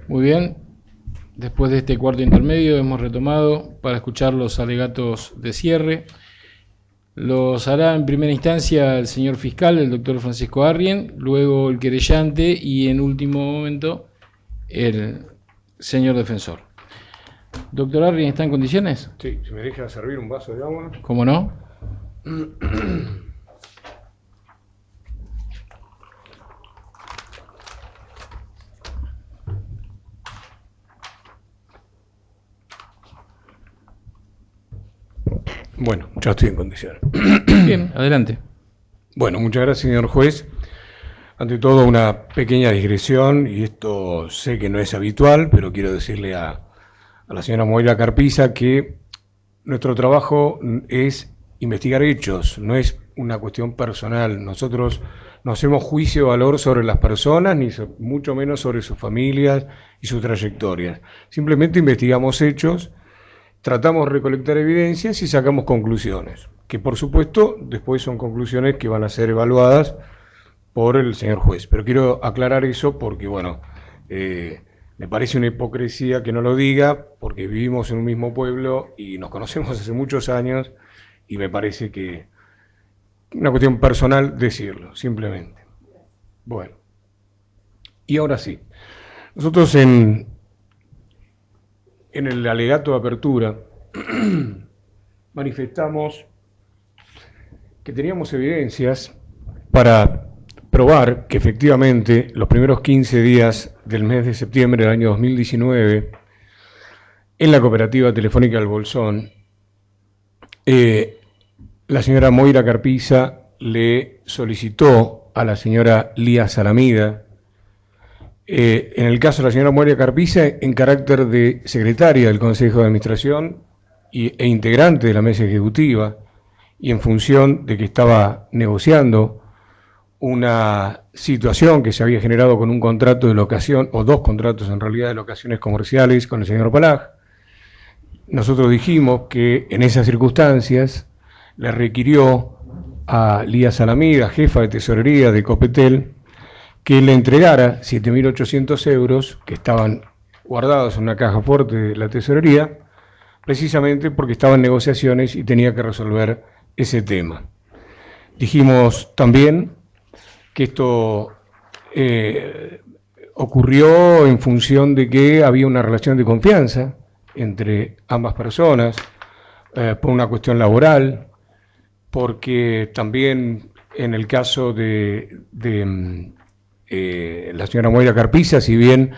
Muy bien, después de este cuarto intermedio hemos retomado para escuchar los alegatos de cierre. Los hará en primera instancia el señor fiscal, el doctor Francisco Arrien, luego el querellante y en último momento el señor defensor. Doctor Arrien, ¿está en condiciones? Sí, si me deja servir un vaso de agua. ¿Cómo no? Bueno, ya estoy en condiciones. Bien, adelante. Bueno, muchas gracias, señor juez. Ante todo, una pequeña digresión, y esto sé que no es habitual, pero quiero decirle a la señora Moira Carpiza que nuestro trabajo es investigar hechos, no es una cuestión personal. Nosotros no hacemos juicio de valor sobre las personas, ni mucho menos sobre sus familias y sus trayectorias. Simplemente investigamos hechos, tratamos de recolectar evidencias y sacamos conclusiones, que por supuesto después son conclusiones que van a ser evaluadas por el señor juez. Pero quiero aclarar eso porque, bueno, me parece una hipocresía que no lo diga, porque vivimos en un mismo pueblo y nos conocemos hace muchos años, y me parece que una cuestión personal decirlo, simplemente. Bueno, y ahora sí, nosotros en el alegato de apertura manifestamos que teníamos evidencias para probar que efectivamente los primeros 15 días del mes de septiembre del año 2019, en la cooperativa telefónica del Bolsón, la señora Moira Carpiza le solicitó a la señora Lía Salamida, en el caso de la señora Moira Carpiza, en carácter de secretaria del Consejo de Administración e integrante de la mesa ejecutiva, y en función de que estaba negociando una situación que se había generado con un contrato de locación, o dos contratos en realidad de locaciones comerciales con el señor Palaj. Nosotros dijimos que en esas circunstancias le requirió a Lía Salamida, jefa de tesorería de Copetel, que le entregara 7.800 euros que estaban guardados en una caja fuerte de la tesorería, precisamente porque estaba en negociaciones y tenía que resolver ese tema. Dijimos también que esto ocurrió en función de que había una relación de confianza entre ambas personas, por una cuestión laboral, porque también en el caso de la señora Moira Carpiza, si bien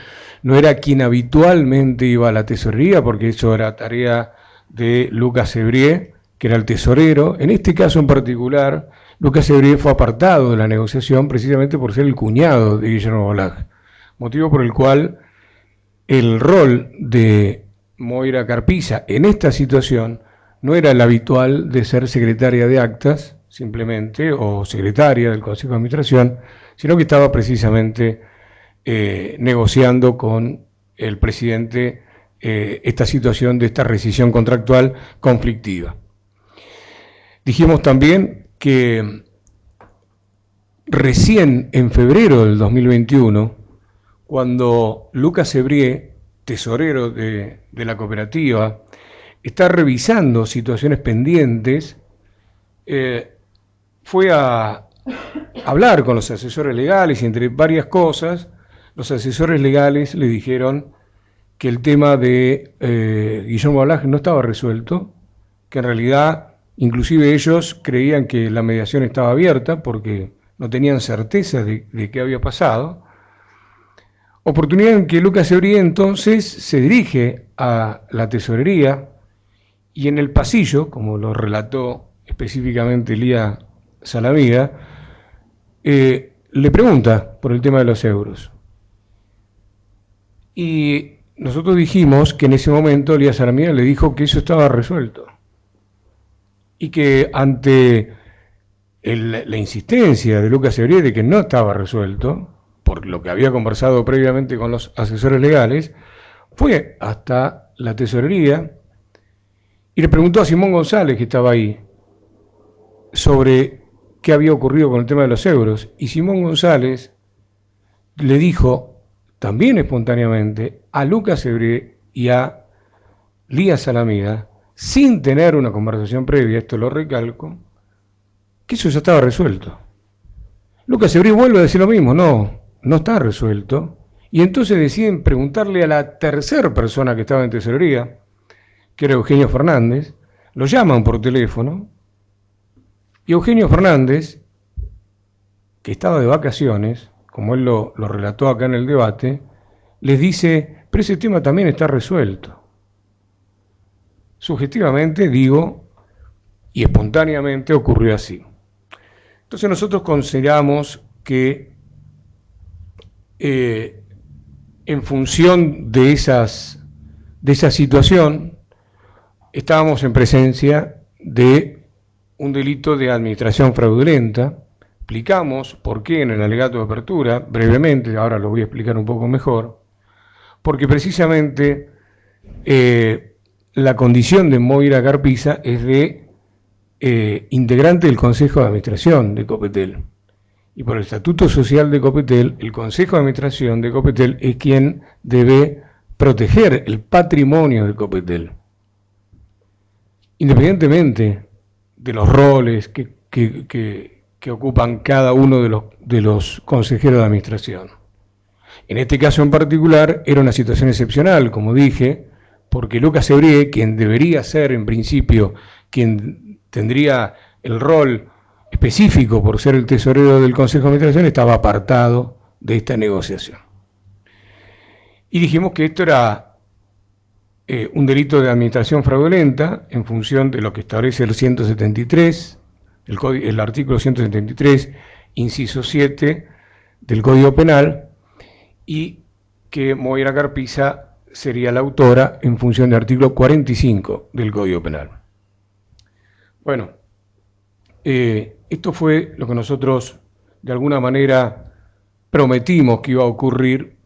no era quien habitualmente iba a la tesorería, porque eso era tarea de Lucas Ebrié, que era el tesorero, en este caso en particular, Lucas Ebrié fue apartado de la negociación precisamente por ser el cuñado de Guillermo Balaj, motivo por el cual el rol de Moira Carpiza en esta situación no era el habitual de ser secretaria de actas, simplemente, o secretaria del Consejo de Administración, sino que estaba precisamente negociando con el presidente esta situación de esta rescisión contractual conflictiva. Dijimos también que recién en febrero del 2021, cuando Lucas Ebrié, tesorero de la cooperativa, está revisando situaciones pendientes, fue a hablar con los asesores legales y entre varias cosas, los asesores legales le dijeron que el tema de Guillermo Balaj no estaba resuelto, que en realidad inclusive ellos creían que la mediación estaba abierta porque no tenían certeza de qué había pasado. Oportunidad en que Lucas Ebrié entonces se dirige a la tesorería y en el pasillo, como lo relató específicamente Lía Salamida, le pregunta por el tema de los euros. Y nosotros dijimos que en ese momento Lía Salamida le dijo que eso estaba resuelto y que ante la insistencia de Lucas Ebrié de que no estaba resuelto, por lo que había conversado previamente con los asesores legales, fue hasta la tesorería y le preguntó a Simón González, que estaba ahí, sobre qué había ocurrido con el tema de los euros. Y Simón González le dijo, también espontáneamente, a Lucas Ebré y a Lía Salamida, sin tener una conversación previa, esto lo recalco, que eso ya estaba resuelto. Lucas Ebré vuelve a decir lo mismo, no está resuelto, y entonces deciden preguntarle a la tercera persona que estaba en tesorería, que era Eugenio Fernández, lo llaman por teléfono, y Eugenio Fernández, que estaba de vacaciones, como él lo relató acá en el debate, les dice, pero ese tema también está resuelto. Subjetivamente, digo, y espontáneamente ocurrió así. Entonces nosotros consideramos que en función de esa situación, estábamos en presencia de un delito de administración fraudulenta. Explicamos por qué en el alegato de apertura, brevemente, ahora lo voy a explicar un poco mejor, porque precisamente la condición de Moira Carpiza es de integrante del Consejo de Administración de Copetel. Y por el Estatuto Social de Copetel, el Consejo de Administración de Copetel es quien debe proteger el patrimonio de Copetel. Independientemente de los roles que ocupan cada uno de los consejeros de administración. En este caso en particular era una situación excepcional, como dije, porque Lucas Ebré, quien debería ser en principio, quien tendría el rol específico por ser el tesorero del Consejo de Administración, estaba apartado de esta negociación. Y dijimos que esto era un delito de administración fraudulenta en función de lo que establece el 173, el artículo 173, inciso 7 del Código Penal, y que Moira Carpiza sería la autora en función del artículo 45 del Código Penal. Bueno, esto fue lo que nosotros de alguna manera prometimos que iba a ocurrir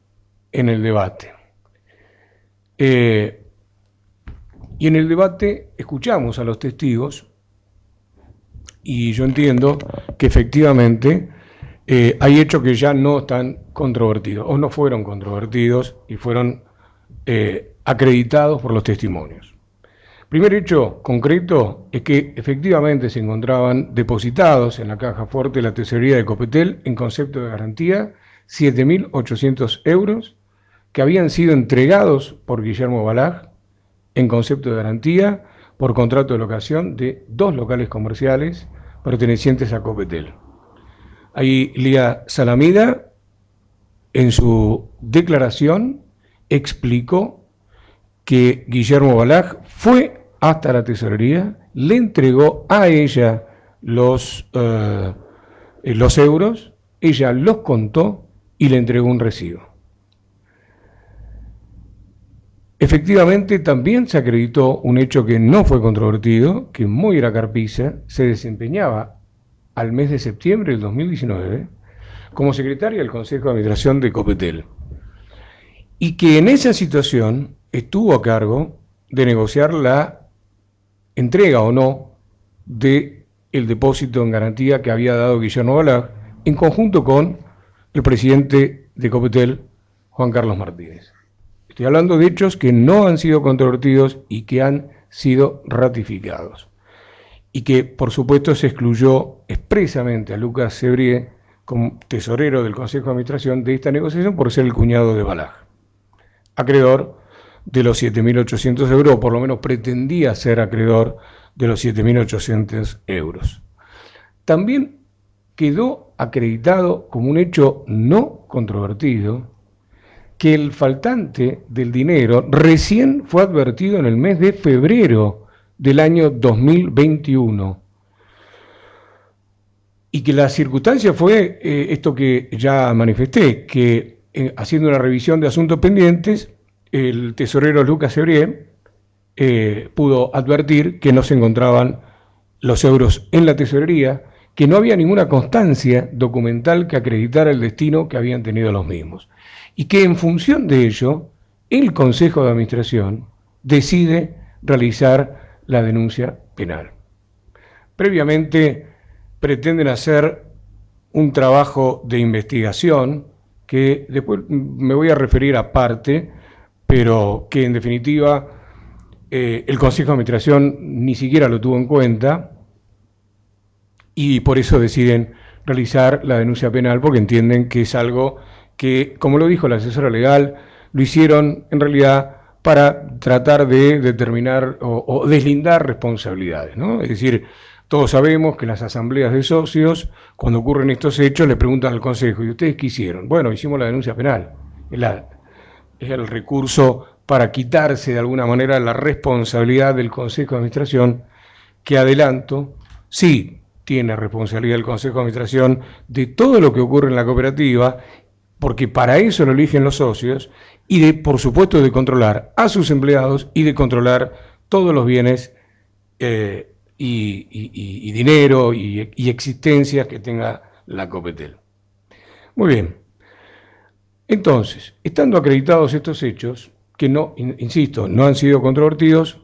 en el debate. Y en el debate escuchamos a los testigos y yo entiendo que efectivamente hay hechos que ya no están controvertidos o no fueron controvertidos y fueron acreditados por los testimonios. Primer hecho concreto es que efectivamente se encontraban depositados en la caja fuerte de la tesorería de Copetel en concepto de garantía 7.800 euros que habían sido entregados por Guillermo Balaj en concepto de garantía por contrato de locación de 2 locales comerciales pertenecientes a Copetel. Ahí Lía Salamida, en su declaración, explicó que Guillermo Balaj fue hasta la tesorería, le entregó a ella los euros, ella los contó y le entregó un recibo. Efectivamente, también se acreditó un hecho que no fue controvertido, que Moira Carpiza se desempeñaba al mes de septiembre del 2019 como secretaria del Consejo de Administración de Copetel y que en esa situación estuvo a cargo de negociar la entrega o no del depósito en garantía que había dado Guillermo Balaj en conjunto con el presidente de Copetel, Juan Carlos Martínez. Estoy hablando de hechos que no han sido controvertidos y que han sido ratificados. Y que, por supuesto, se excluyó expresamente a Lucas Ebré como tesorero del Consejo de Administración de esta negociación por ser el cuñado de Balaj, acreedor de los 7.800 euros, o por lo menos pretendía ser acreedor de los 7.800 euros. También quedó acreditado como un hecho no controvertido que el faltante del dinero recién fue advertido en el mes de febrero del año 2021 y que la circunstancia fue esto que ya manifesté, que haciendo una revisión de asuntos pendientes, el tesorero Lucas Ebré pudo advertir que no se encontraban los euros en la tesorería, que no había ninguna constancia documental que acreditara el destino que habían tenido los mismos. Y que en función de ello, el Consejo de Administración decide realizar la denuncia penal. Previamente pretenden hacer un trabajo de investigación que después me voy a referir aparte, pero que en definitiva el Consejo de Administración ni siquiera lo tuvo en cuenta y por eso deciden realizar la denuncia penal, porque entienden que es algo que, como lo dijo la asesora legal, lo hicieron en realidad para tratar de determinar o deslindar responsabilidades, ¿no? Es decir, todos sabemos que en las asambleas de socios, cuando ocurren estos hechos, le preguntan al Consejo, ¿y ustedes qué hicieron? Bueno, hicimos la denuncia penal. Es el recurso para quitarse de alguna manera la responsabilidad del Consejo de Administración, que adelanto, sí tiene responsabilidad el Consejo de Administración de todo lo que ocurre en la cooperativa, porque para eso lo eligen los socios, y por supuesto, de controlar a sus empleados y de controlar todos los bienes y dinero y existencias que tenga la Copetel. Muy bien. Entonces, estando acreditados estos hechos, que no, insisto, no han sido controvertidos,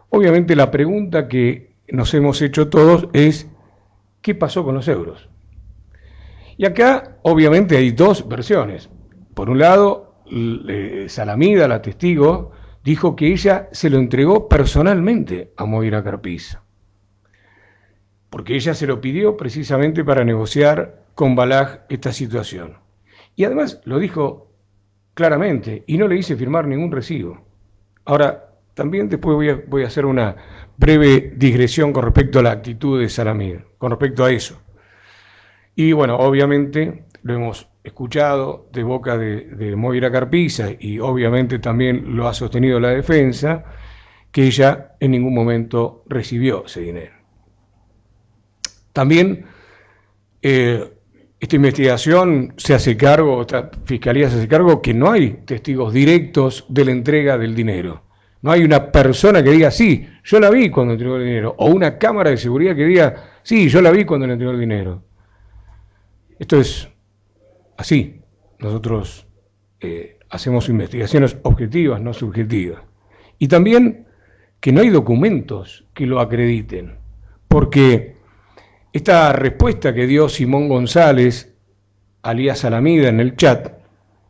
obviamente la pregunta que nos hemos hecho todos es, ¿qué pasó con los euros? Y acá, obviamente, hay dos versiones. Por un lado, Salamida, la testigo, dijo que ella se lo entregó personalmente a Moira Carpiza, porque ella se lo pidió precisamente para negociar con Balaj esta situación. Y además lo dijo claramente, y no le hice firmar ningún recibo. Ahora, también después voy a hacer una breve digresión con respecto a la actitud de Salamida, con respecto a eso. Y bueno, obviamente lo hemos escuchado de boca de Moira Carpiza y obviamente también lo ha sostenido la defensa, que ella en ningún momento recibió ese dinero. También esta investigación se hace cargo, esta fiscalía se hace cargo que no hay testigos directos de la entrega del dinero. No hay una persona que diga, sí, yo la vi cuando entregó el dinero, o una cámara de seguridad que diga, sí, yo la vi cuando le entregó el dinero. Esto es así. Nosotros hacemos investigaciones objetivas, no subjetivas. Y también que no hay documentos que lo acrediten, porque esta respuesta que dio Simón González, alias Salamida, en el chat,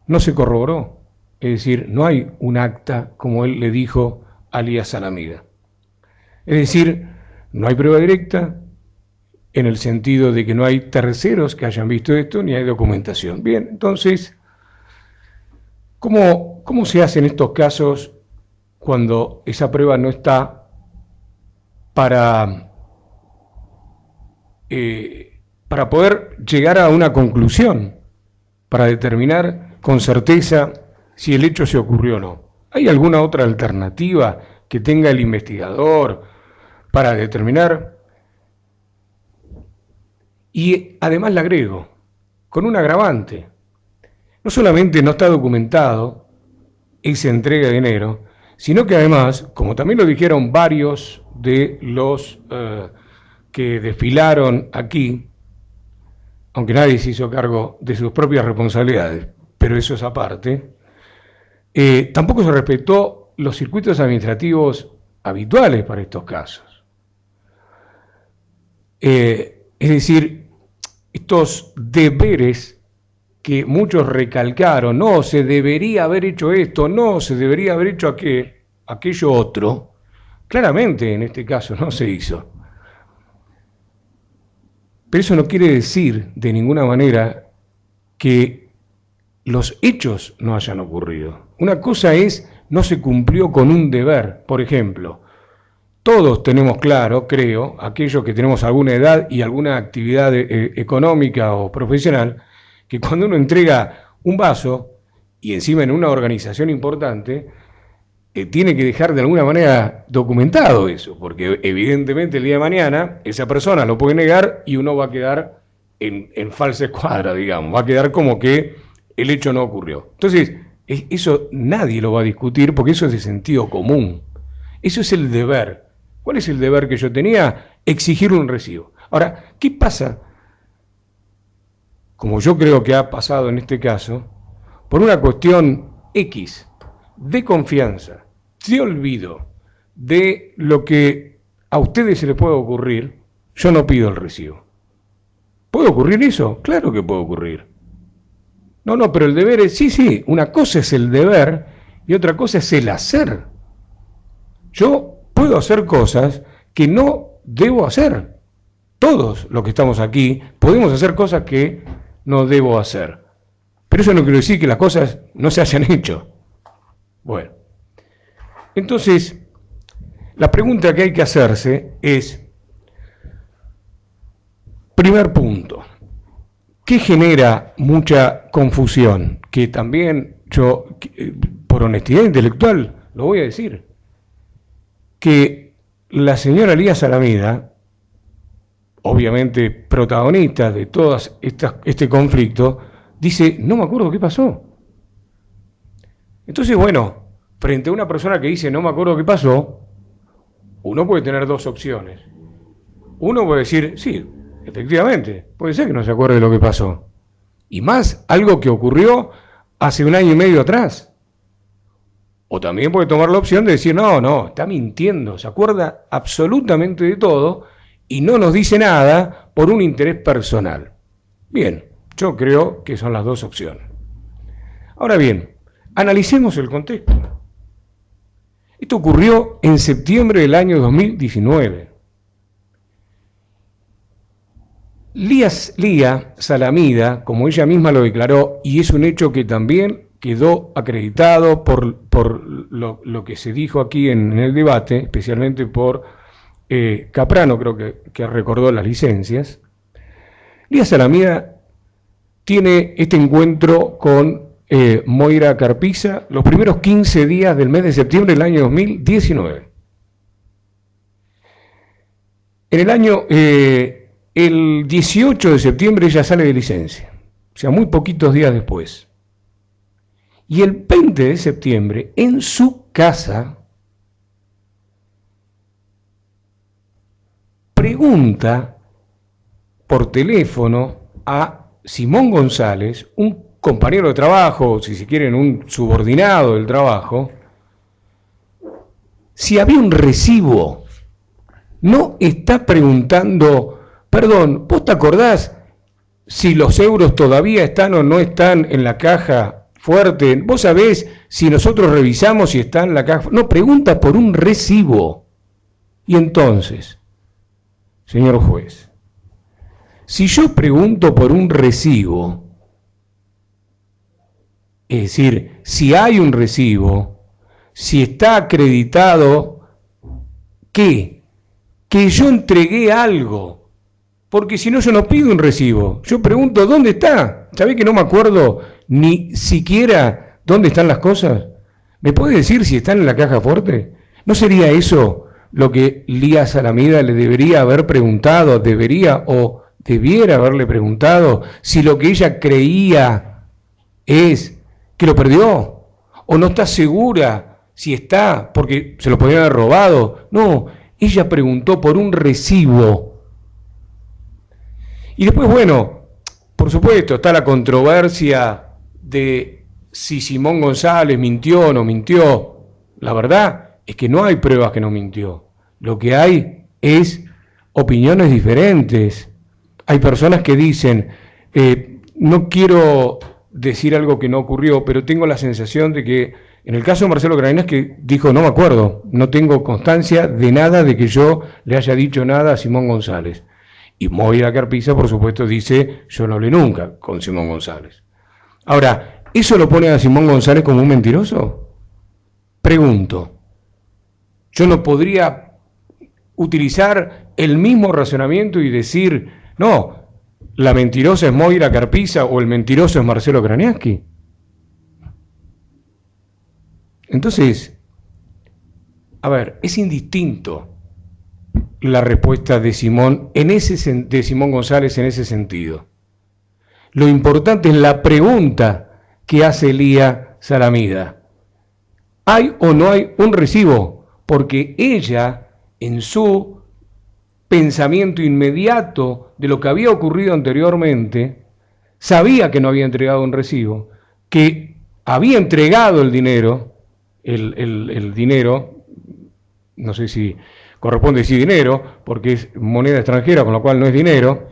no se corroboró. Es decir, no hay un acta, como él le dijo, alias Salamida. Es decir, no hay prueba directa, en el sentido de que no hay terceros que hayan visto esto, ni hay documentación. Bien, entonces, ¿cómo se hacen estos casos cuando esa prueba no está para poder llegar a una conclusión, para determinar con certeza si el hecho se ocurrió o no? ¿Hay alguna otra alternativa que tenga el investigador para determinar? Y además le agrego, con un agravante, no solamente no está documentado esa entrega de dinero, sino que además, como también lo dijeron varios de los que desfilaron aquí, aunque nadie se hizo cargo de sus propias responsabilidades, pero eso es aparte, tampoco se respetó los circuitos administrativos habituales para estos casos. Es decir, estos deberes que muchos recalcaron, no, se debería haber hecho esto, no, se debería haber hecho aquello otro, claramente en este caso no se hizo. Pero eso no quiere decir de ninguna manera que los hechos no hayan ocurrido. Una cosa es, no se cumplió con un deber, por ejemplo. Todos tenemos claro, creo, aquellos que tenemos alguna edad y alguna actividad económica o profesional, que cuando uno entrega un vaso, y encima en una organización importante, tiene que dejar de alguna manera documentado eso, porque evidentemente el día de mañana esa persona lo puede negar y uno va a quedar en falsa escuadra, digamos, va a quedar como que el hecho no ocurrió. Entonces, eso nadie lo va a discutir porque eso es de sentido común. Eso es el deber. ¿Cuál es el deber que yo tenía? Exigir un recibo. Ahora, ¿qué pasa? Como yo creo que ha pasado en este caso, por una cuestión X, de confianza, de olvido, de lo que a ustedes se les puede ocurrir, yo no pido el recibo. ¿Puede ocurrir eso? Claro que puede ocurrir. No, no, pero el deber es, sí, una cosa es el deber y otra cosa es el hacer. Yo puedo hacer cosas que no debo hacer. Todos los que estamos aquí podemos hacer cosas que no debo hacer. Pero eso no quiere decir que las cosas no se hayan hecho. Bueno, entonces, la pregunta que hay que hacerse es, primer punto, ¿qué genera mucha confusión? Que también yo, por honestidad intelectual, lo voy a decir, que la señora Lía Salamida, obviamente protagonista de todo este conflicto, dice, no me acuerdo qué pasó. Entonces, bueno, frente a una persona que dice, no me acuerdo qué pasó, uno puede tener dos opciones. Uno puede decir, sí, efectivamente, puede ser que no se acuerde de lo que pasó. Y más, algo que ocurrió hace 1 año y medio atrás. O también puede tomar la opción de decir, no, está mintiendo, se acuerda absolutamente de todo y no nos dice nada por un interés personal. Bien, yo creo que son las dos opciones. Ahora bien, analicemos el contexto. Esto ocurrió en septiembre del año 2019. Lía Salamida, como ella misma lo declaró, y es un hecho que también quedó acreditado por lo que se dijo aquí en el debate, especialmente por Caprano, creo que recordó las licencias. Lía Salamida tiene este encuentro con Moira Carpiza los primeros 15 días del mes de septiembre del año 2019. En el año, el 18 de septiembre ella sale de licencia, o sea, muy poquitos días después. Y el 20 de septiembre, en su casa, pregunta por teléfono a Simón González, un compañero de trabajo, si se quieren, un subordinado del trabajo, si había un recibo. No está preguntando, perdón, ¿vos te acordás si los euros todavía están o no están en la caja fuerte? ¿Vos sabés si nosotros revisamos si está en la caja? No, pregunta por un recibo. Y entonces, señor juez, si yo pregunto por un recibo, es decir, si hay un recibo, si está acreditado, ¿qué? Que yo entregué algo, porque si no yo no pido un recibo, yo pregunto ¿dónde está? ¿Sabés que no me acuerdo ni siquiera dónde están las cosas? ¿Me puede decir si están en la caja fuerte? ¿No sería eso lo que Lía Salamida le debería haber preguntado, debiera haberle preguntado, si lo que ella creía es que lo perdió? ¿O no está segura si está porque se lo podían haber robado? No, ella preguntó por un recibo. Y después, bueno, por supuesto, está la controversia de si Simón González mintió o no mintió. La verdad es que no hay pruebas que no mintió. Lo que hay es opiniones diferentes. Hay personas que dicen, no quiero decir algo que no ocurrió, pero tengo la sensación de que en el caso de Marcelo Grañaski dijo, no me acuerdo, no tengo constancia de nada de que yo le haya dicho nada a Simón González. Y Moira Carpiza, por supuesto, dice, yo no hablé nunca con Simón González. Ahora, ¿eso lo pone a Simón González como un mentiroso? Pregunto, ¿yo no podría utilizar el mismo razonamiento y decir, no, la mentirosa es Moira Carpiza o el mentiroso es Marcelo Grañaski? Entonces, a ver, es indistinto la respuesta de Simón González en ese sentido. Lo importante es la pregunta que hace Lía Salamida. ¿Hay o no hay un recibo? Porque ella, en su pensamiento inmediato de lo que había ocurrido anteriormente, sabía que no había entregado un recibo, que había entregado el dinero, el dinero, no sé si corresponde decir dinero, porque es moneda extranjera, con lo cual no es dinero,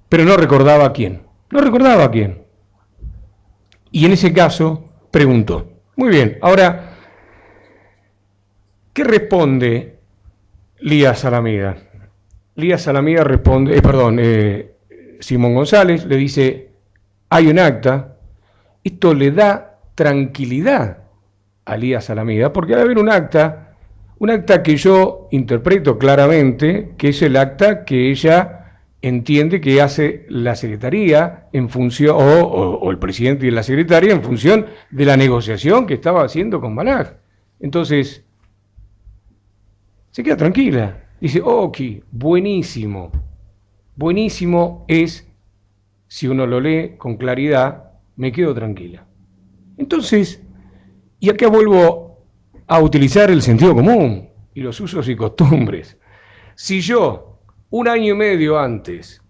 pero no recordaba a quién. No recordaba a quién. y en ese caso preguntó. Muy bien, ahora, ¿qué responde Lías Alameda? Lías Alameda responde, Simón González le dice, hay un acta, esto le da tranquilidad a Lías Alameda, porque al haber un acta que yo interpreto claramente, que es el acta que ella entiende que hace la Secretaría en función, o el presidente y la Secretaría en función de la negociación que estaba haciendo con Balaj. Entonces, se queda tranquila. Dice, ok, buenísimo. Buenísimo es, si uno lo lee con claridad, me quedo tranquila. Entonces, y acá vuelvo a utilizar el sentido común y los usos y costumbres. Si yo, un año y medio antes,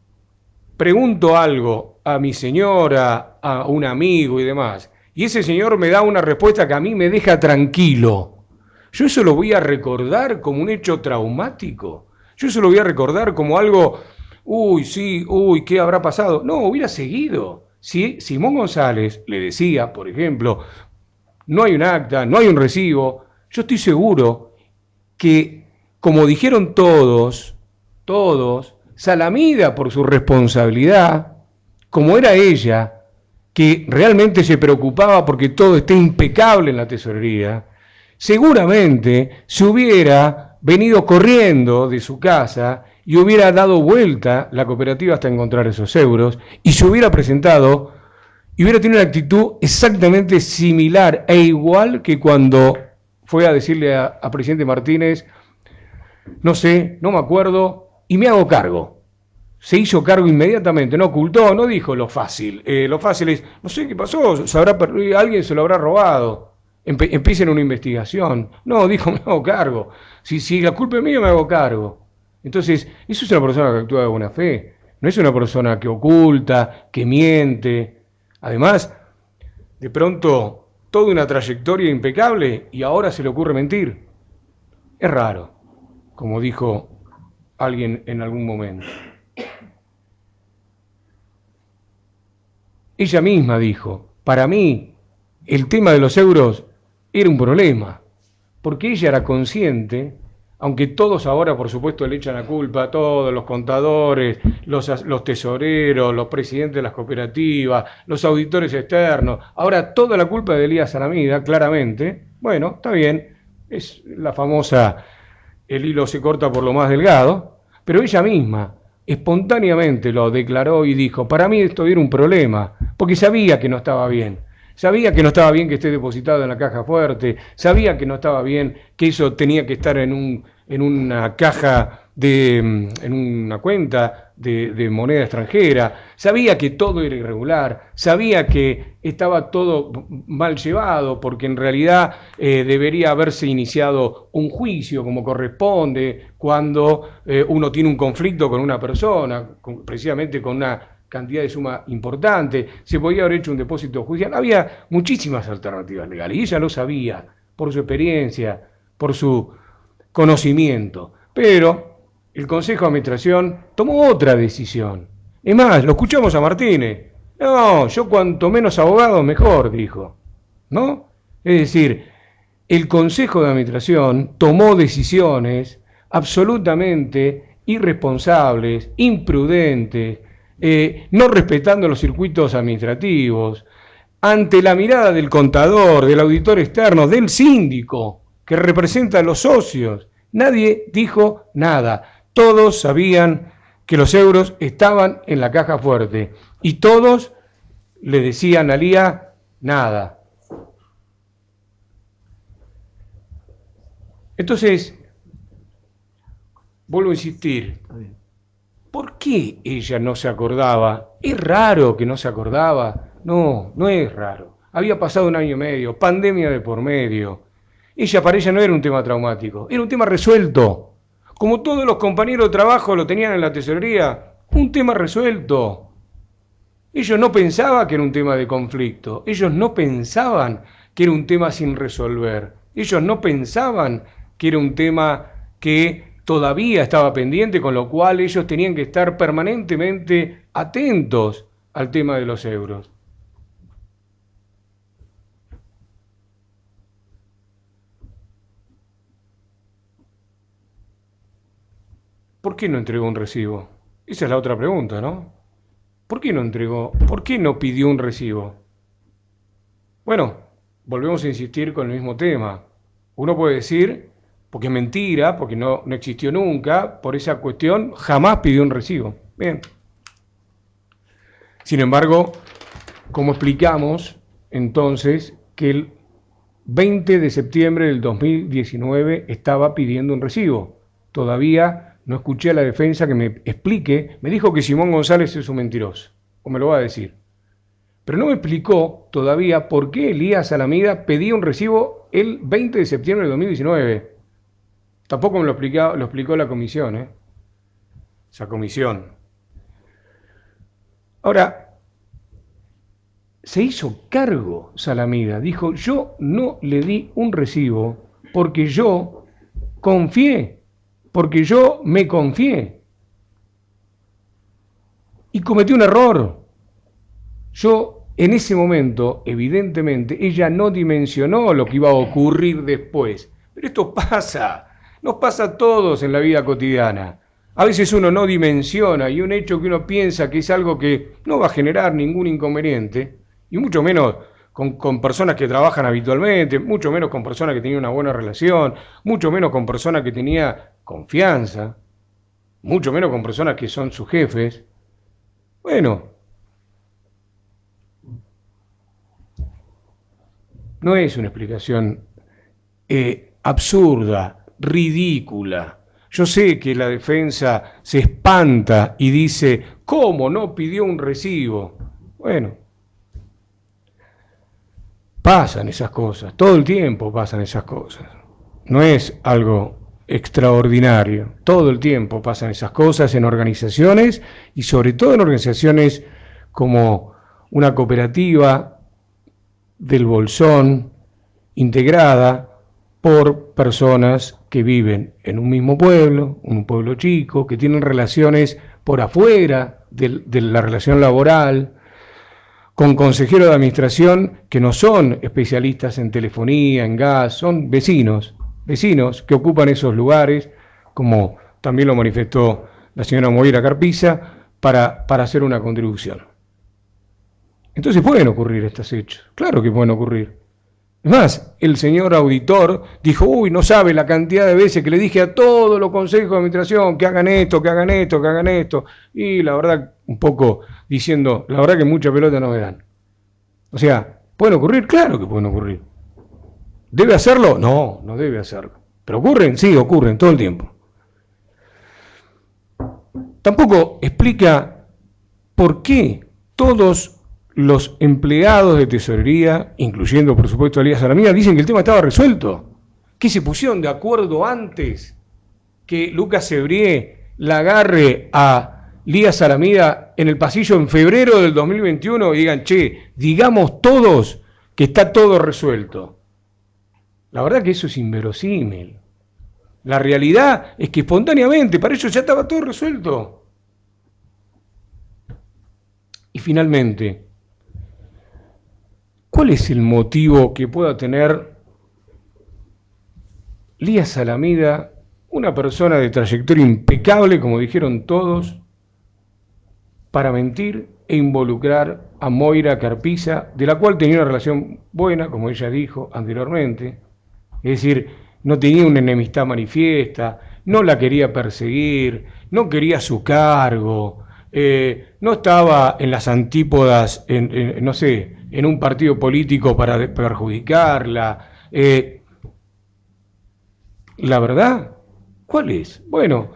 pregunto algo a mi señora, a un amigo y demás, y ese señor me da una respuesta que a mí me deja tranquilo, yo eso lo voy a recordar como un hecho traumático. Yo eso lo voy a recordar como algo, ¿qué habrá pasado? No, hubiera seguido. Si Simón González le decía, por ejemplo, no hay un acta, no hay un recibo, yo estoy seguro que, como dijeron todos, Salamida, por su responsabilidad, como era ella, que realmente se preocupaba porque todo esté impecable en la tesorería, seguramente se hubiera venido corriendo de su casa y hubiera dado vuelta la cooperativa hasta encontrar esos euros y se hubiera presentado y hubiera tenido una actitud exactamente similar e igual que cuando fue a decirle a presidente Martínez, no sé, no me acuerdo, y me hago cargo. Se hizo cargo inmediatamente, no ocultó, no dijo lo fácil. Lo fácil es, no sé qué pasó, alguien se lo habrá robado. Empiecen una investigación. No, dijo, me hago cargo. Si la culpa es mía, me hago cargo. Entonces, eso es una persona que actúa de buena fe. No es una persona que oculta, que miente. Además, de pronto, toda una trayectoria impecable y ahora se le ocurre mentir. Es raro, como dijo alguien en algún momento. Ella misma dijo, para mí, el tema de los euros era un problema, porque ella era consciente, aunque todos ahora por supuesto le echan la culpa a todos, los contadores, los tesoreros, los presidentes de las cooperativas, los auditores externos, ahora toda la culpa de Lías Alameda, claramente, bueno, está bien, es la famosa, el hilo se corta por lo más delgado, pero ella misma espontáneamente lo declaró y dijo, para mí esto era un problema, porque sabía que no estaba bien. Sabía que no estaba bien que esté depositado en la caja fuerte, sabía que no estaba bien que eso tenía que estar en una caja, en una cuenta de moneda extranjera, sabía que todo era irregular, sabía que estaba todo mal llevado, porque en realidad debería haberse iniciado un juicio como corresponde cuando uno tiene un conflicto con una persona, precisamente con una cantidad de suma importante, se podía haber hecho un depósito judicial, había muchísimas alternativas legales y ella lo sabía por su experiencia, por su conocimiento, pero el Consejo de Administración tomó otra decisión. Es más, lo escuchamos a Martínez, no, yo cuanto menos abogado mejor, dijo, ¿no? Es decir, el Consejo de Administración tomó decisiones absolutamente irresponsables, imprudentes, no respetando los circuitos administrativos, ante la mirada del contador, del auditor externo, del síndico, que representa a los socios. Nadie dijo nada. Todos sabían que los euros estaban en la caja fuerte y todos le decían a Lía nada. Entonces, vuelvo a insistir, ¿por qué ella no se acordaba? ¿Es raro que no se acordaba? No, no es raro. Había pasado un año y medio, pandemia de por medio. Para ella no era un tema traumático, era un tema resuelto. Como todos los compañeros de trabajo lo tenían en la tesorería, un tema resuelto. Ellos no pensaban que era un tema de conflicto, ellos no pensaban que era un tema sin resolver, ellos no pensaban que era un tema que todavía estaba pendiente, con lo cual ellos tenían que estar permanentemente atentos al tema de los euros. ¿por qué no entregó un recibo? Esa es la otra pregunta, ¿no? ¿Por qué no entregó? ¿Por qué no pidió un recibo? Bueno, volvemos a insistir con el mismo tema. Uno puede decir, porque es mentira, porque no existió nunca, por esa cuestión jamás pidió un recibo. Bien. Sin embargo, ¿cómo explicamos entonces que el 20 de septiembre del 2019 estaba pidiendo un recibo? Todavía no escuché a la defensa que me explique. Me dijo que Simón González es un mentiroso, o me lo va a decir. Pero no me explicó todavía por qué Elías Alameda pedía un recibo el 20 de septiembre del 2019. Tampoco me lo explicó la comisión, esa comisión. Ahora, se hizo cargo Salamida, dijo, yo no le di un recibo porque yo confié, porque yo me confié. Y cometí un error. Yo, en ese momento, evidentemente, ella no dimensionó lo que iba a ocurrir después. Pero esto pasa, nos pasa a todos en la vida cotidiana. A veces uno no dimensiona y un hecho que uno piensa que es algo que no va a generar ningún inconveniente, y mucho menos con personas que trabajan habitualmente, mucho menos con personas que tenían una buena relación, mucho menos con personas que tenían confianza, mucho menos con personas que son sus jefes. Bueno, no es una explicación absurda, ridícula. Yo sé que la defensa se espanta y dice, ¿cómo no pidió un recibo? Bueno, pasan esas cosas, todo el tiempo pasan esas cosas. No es algo extraordinario, todo el tiempo pasan esas cosas en organizaciones y sobre todo en organizaciones como una cooperativa del Bolsón, integrada por personas que viven en un mismo pueblo, un pueblo chico, que tienen relaciones por afuera de la relación laboral, con consejeros de administración que no son especialistas en telefonía, en gas, son vecinos que ocupan esos lugares, como también lo manifestó la señora Moira Carpiza, para hacer una contribución. Entonces pueden ocurrir estos hechos, claro que pueden ocurrir. Es más, el señor auditor dijo, uy, no sabe la cantidad de veces que le dije a todos los consejos de administración que hagan esto, que hagan esto, que hagan esto. Y la verdad, un poco diciendo, la verdad que mucha pelota no me dan. O sea, ¿pueden ocurrir? Claro que pueden ocurrir. ¿Debe hacerlo? No, no debe hacerlo. ¿Pero ocurren? Sí, ocurren todo el tiempo. Tampoco explica por qué todos los empleados de tesorería, incluyendo por supuesto a Elías Alameda, dicen que el tema estaba resuelto, que se pusieron de acuerdo antes que Lucas Sebrié la agarre a Elías Alameda en el pasillo en febrero del 2021 y digan, che, digamos todos que está todo resuelto. La verdad que eso es inverosímil. La realidad es que espontáneamente, para ellos ya estaba todo resuelto. Y finalmente, ¿cuál es el motivo que pueda tener Elías Alameda, una persona de trayectoria impecable, como dijeron todos, para mentir e involucrar a Moira Carpiza, de la cual tenía una relación buena, como ella dijo anteriormente? Es decir, no tenía una enemistad manifiesta, no la quería perseguir, no quería su cargo, no estaba en las antípodas, no sé, en un partido político para perjudicarla. La verdad, ¿cuál es? Bueno,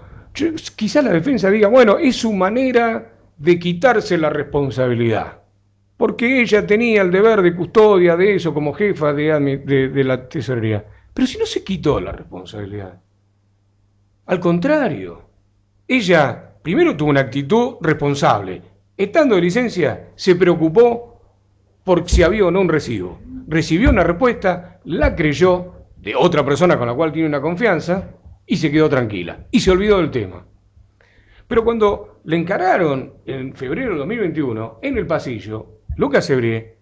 quizás la defensa diga, bueno, es su manera de quitarse la responsabilidad, porque ella tenía el deber de custodia de eso como jefa de la tesorería. Pero si no se quitó la responsabilidad. Al contrario, ella primero tuvo una actitud responsable. Estando de licencia, se preocupó por si había o no un recibo. Recibió una respuesta, la creyó de otra persona con la cual tiene una confianza y se quedó tranquila. Y se olvidó del tema. Pero cuando le encararon en febrero del 2021 en el pasillo, Lucas Sebrié,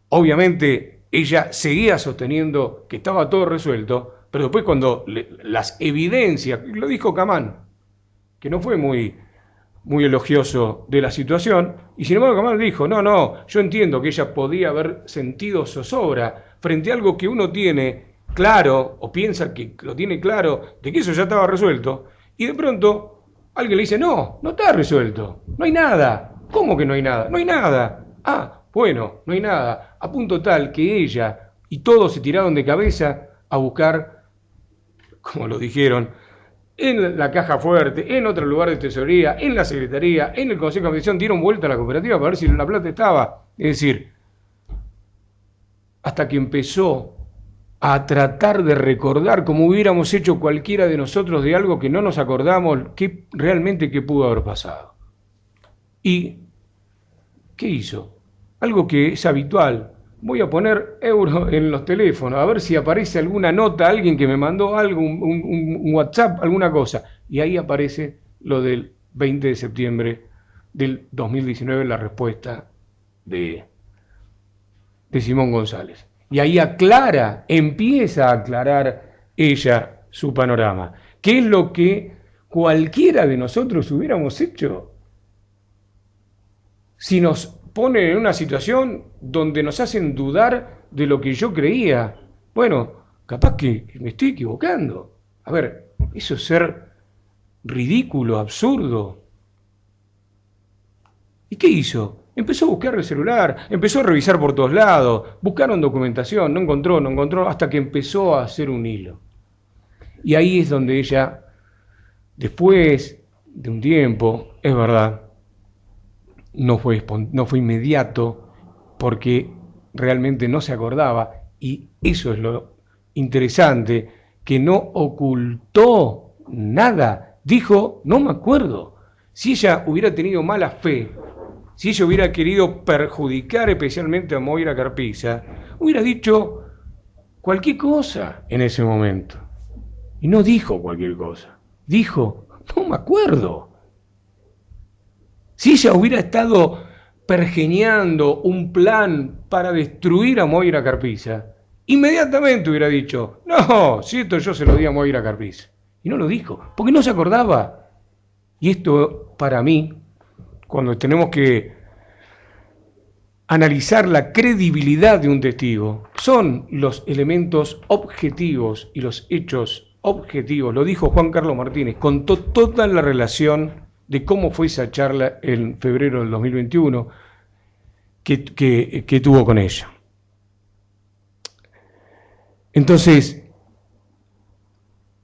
obviamente ella seguía sosteniendo que estaba todo resuelto, pero después cuando las evidencias, lo dijo Camán, que no fue muy elogioso de la situación, y sin embargo Kamal dijo, no, yo entiendo que ella podía haber sentido zozobra frente a algo que uno tiene claro, o piensa que lo tiene claro, de que eso ya estaba resuelto, y de pronto alguien le dice, no está resuelto, no hay nada. ¿Cómo que no hay nada? No hay nada. Ah, bueno, no hay nada. A punto tal que ella y todos se tiraron de cabeza a buscar, como lo dijeron, en la caja fuerte, en otro lugar de tesorería, en la secretaría, en el consejo de administración, dieron vuelta a la cooperativa para ver si la plata estaba. Es decir, hasta que empezó a tratar de recordar como hubiéramos hecho cualquiera de nosotros de algo que no nos acordamos realmente qué pudo haber pasado. ¿Y qué hizo? Algo que es habitual. Voy a poner euro en los teléfonos, a ver si aparece alguna nota, alguien que me mandó algo, un WhatsApp, alguna cosa. Y ahí aparece lo del 20 de septiembre del 2019, la respuesta de Simón González. Y ahí empieza a aclarar ella su panorama. ¿Qué es lo que cualquiera de nosotros hubiéramos hecho si nos pone en una situación donde nos hacen dudar de lo que yo creía? Bueno, capaz que me estoy equivocando. A ver, eso es ser ridículo, absurdo. ¿Y qué hizo? Empezó a buscar el celular, empezó a revisar por todos lados, buscaron documentación, no encontró, hasta que empezó a hacer un hilo. Y ahí es donde ella, después de un tiempo, es verdad, no fue inmediato, porque realmente no se acordaba, y eso es lo interesante, que no ocultó nada, dijo, no me acuerdo. Si ella hubiera tenido mala fe, si ella hubiera querido perjudicar especialmente a Moira Carpiza, hubiera dicho cualquier cosa en ese momento. Y no dijo cualquier cosa, dijo, no me acuerdo. Si ella hubiera estado pergeñando un plan para destruir a Moira Carpiza, inmediatamente hubiera dicho, no, si esto yo se lo di a Moira Carpiza. Y no lo dijo, porque no se acordaba. Y esto, para mí, cuando tenemos que analizar la credibilidad de un testigo, son los elementos objetivos y los hechos objetivos. Lo dijo Juan Carlos Martínez, contó toda la relación de cómo fue esa charla en febrero del 2021 que tuvo con ella. Entonces,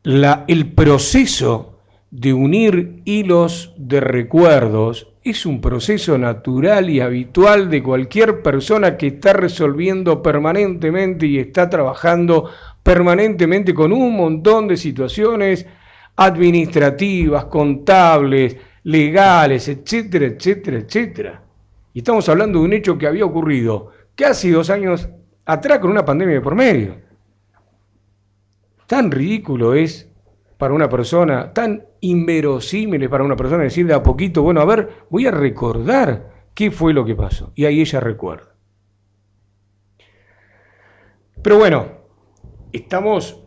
el proceso de unir hilos de recuerdos es un proceso natural y habitual de cualquier persona que está resolviendo permanentemente y está trabajando permanentemente con un montón de situaciones administrativas, contables, legales, etcétera, etcétera, etcétera. Y estamos hablando de un hecho que había ocurrido casi 2 años atrás con una pandemia de por medio. Tan ridículo es para una persona, tan inverosímil para una persona decir de a poquito, bueno, a ver, voy a recordar qué fue lo que pasó. Y ahí ella recuerda. Pero bueno, estamos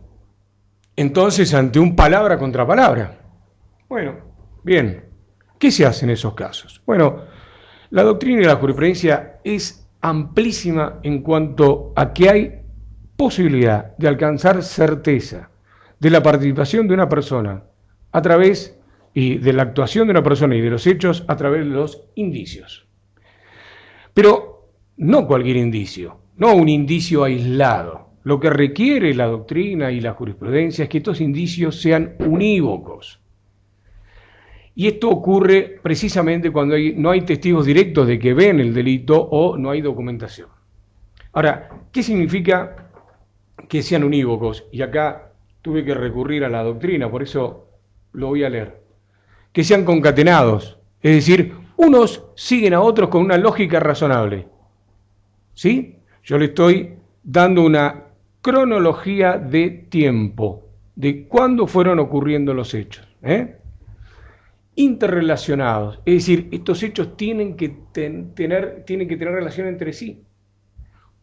entonces ante un palabra contra palabra. Bueno, bien, ¿qué se hace en esos casos? Bueno, la doctrina y la jurisprudencia es amplísima en cuanto a que hay posibilidad de alcanzar certeza de la participación de una persona a través y de la actuación de una persona y de los hechos a través de los indicios. Pero no cualquier indicio, no un indicio aislado. Lo que requiere la doctrina y la jurisprudencia es que estos indicios sean unívocos. Y esto ocurre precisamente cuando no hay testigos directos de que ven el delito o no hay documentación. Ahora, ¿qué significa que sean unívocos? Y acá tuve que recurrir a la doctrina, por eso lo voy a leer. Que sean concatenados, es decir, unos siguen a otros con una lógica razonable. ¿Sí? Yo le estoy dando una cronología de tiempo, de cuándo fueron ocurriendo los hechos. Interrelacionados, es decir, estos hechos tienen que tener relación entre sí.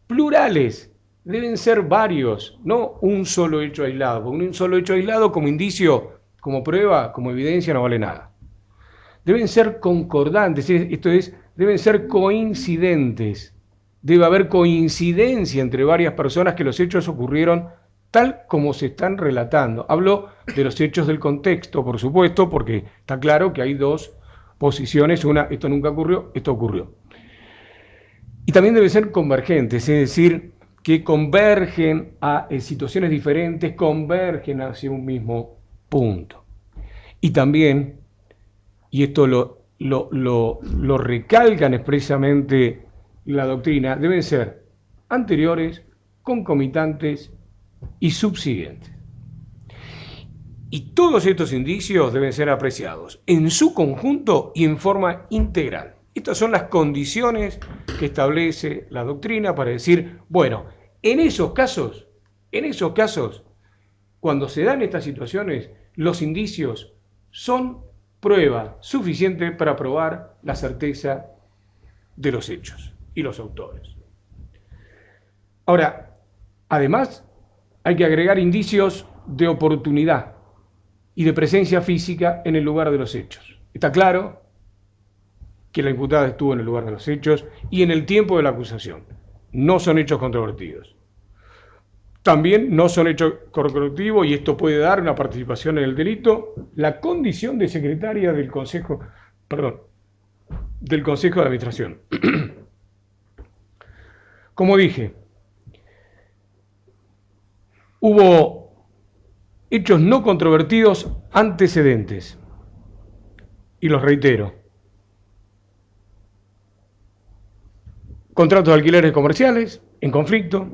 Plurales, deben ser varios, no un solo hecho aislado, porque un solo hecho aislado como indicio, como prueba, como evidencia no vale nada. deben ser concordantes, esto es, deben ser coincidentes. Debe haber coincidencia entre varias personas que los hechos ocurrieron tal como se están relatando. Hablo de los hechos del contexto, por supuesto, porque está claro que hay dos posiciones, una, esto nunca ocurrió, esto ocurrió. Y también deben ser convergentes, es decir, que convergen a situaciones diferentes, convergen hacia un mismo punto. Y también, y esto lo recalcan expresamente la doctrina, deben ser anteriores, concomitantes y subsiguientes. Y todos estos indicios deben ser apreciados en su conjunto y en forma integral. Estas son las condiciones que establece la doctrina para decir, bueno, en esos casos, cuando se dan estas situaciones, los indicios son prueba suficiente para probar la certeza de los hechos y los autores. Ahora, además, hay que agregar indicios de oportunidad y de presencia física en el lugar de los hechos. Está claro que la imputada estuvo en el lugar de los hechos y en el tiempo de la acusación. No son hechos controvertidos. También no son hechos controvertidos, y esto puede dar una participación en el delito, la condición de secretaria del Consejo, del Consejo de Administración. Como dije, hubo hechos no controvertidos antecedentes, y los reitero. Contratos de alquileres comerciales en conflicto,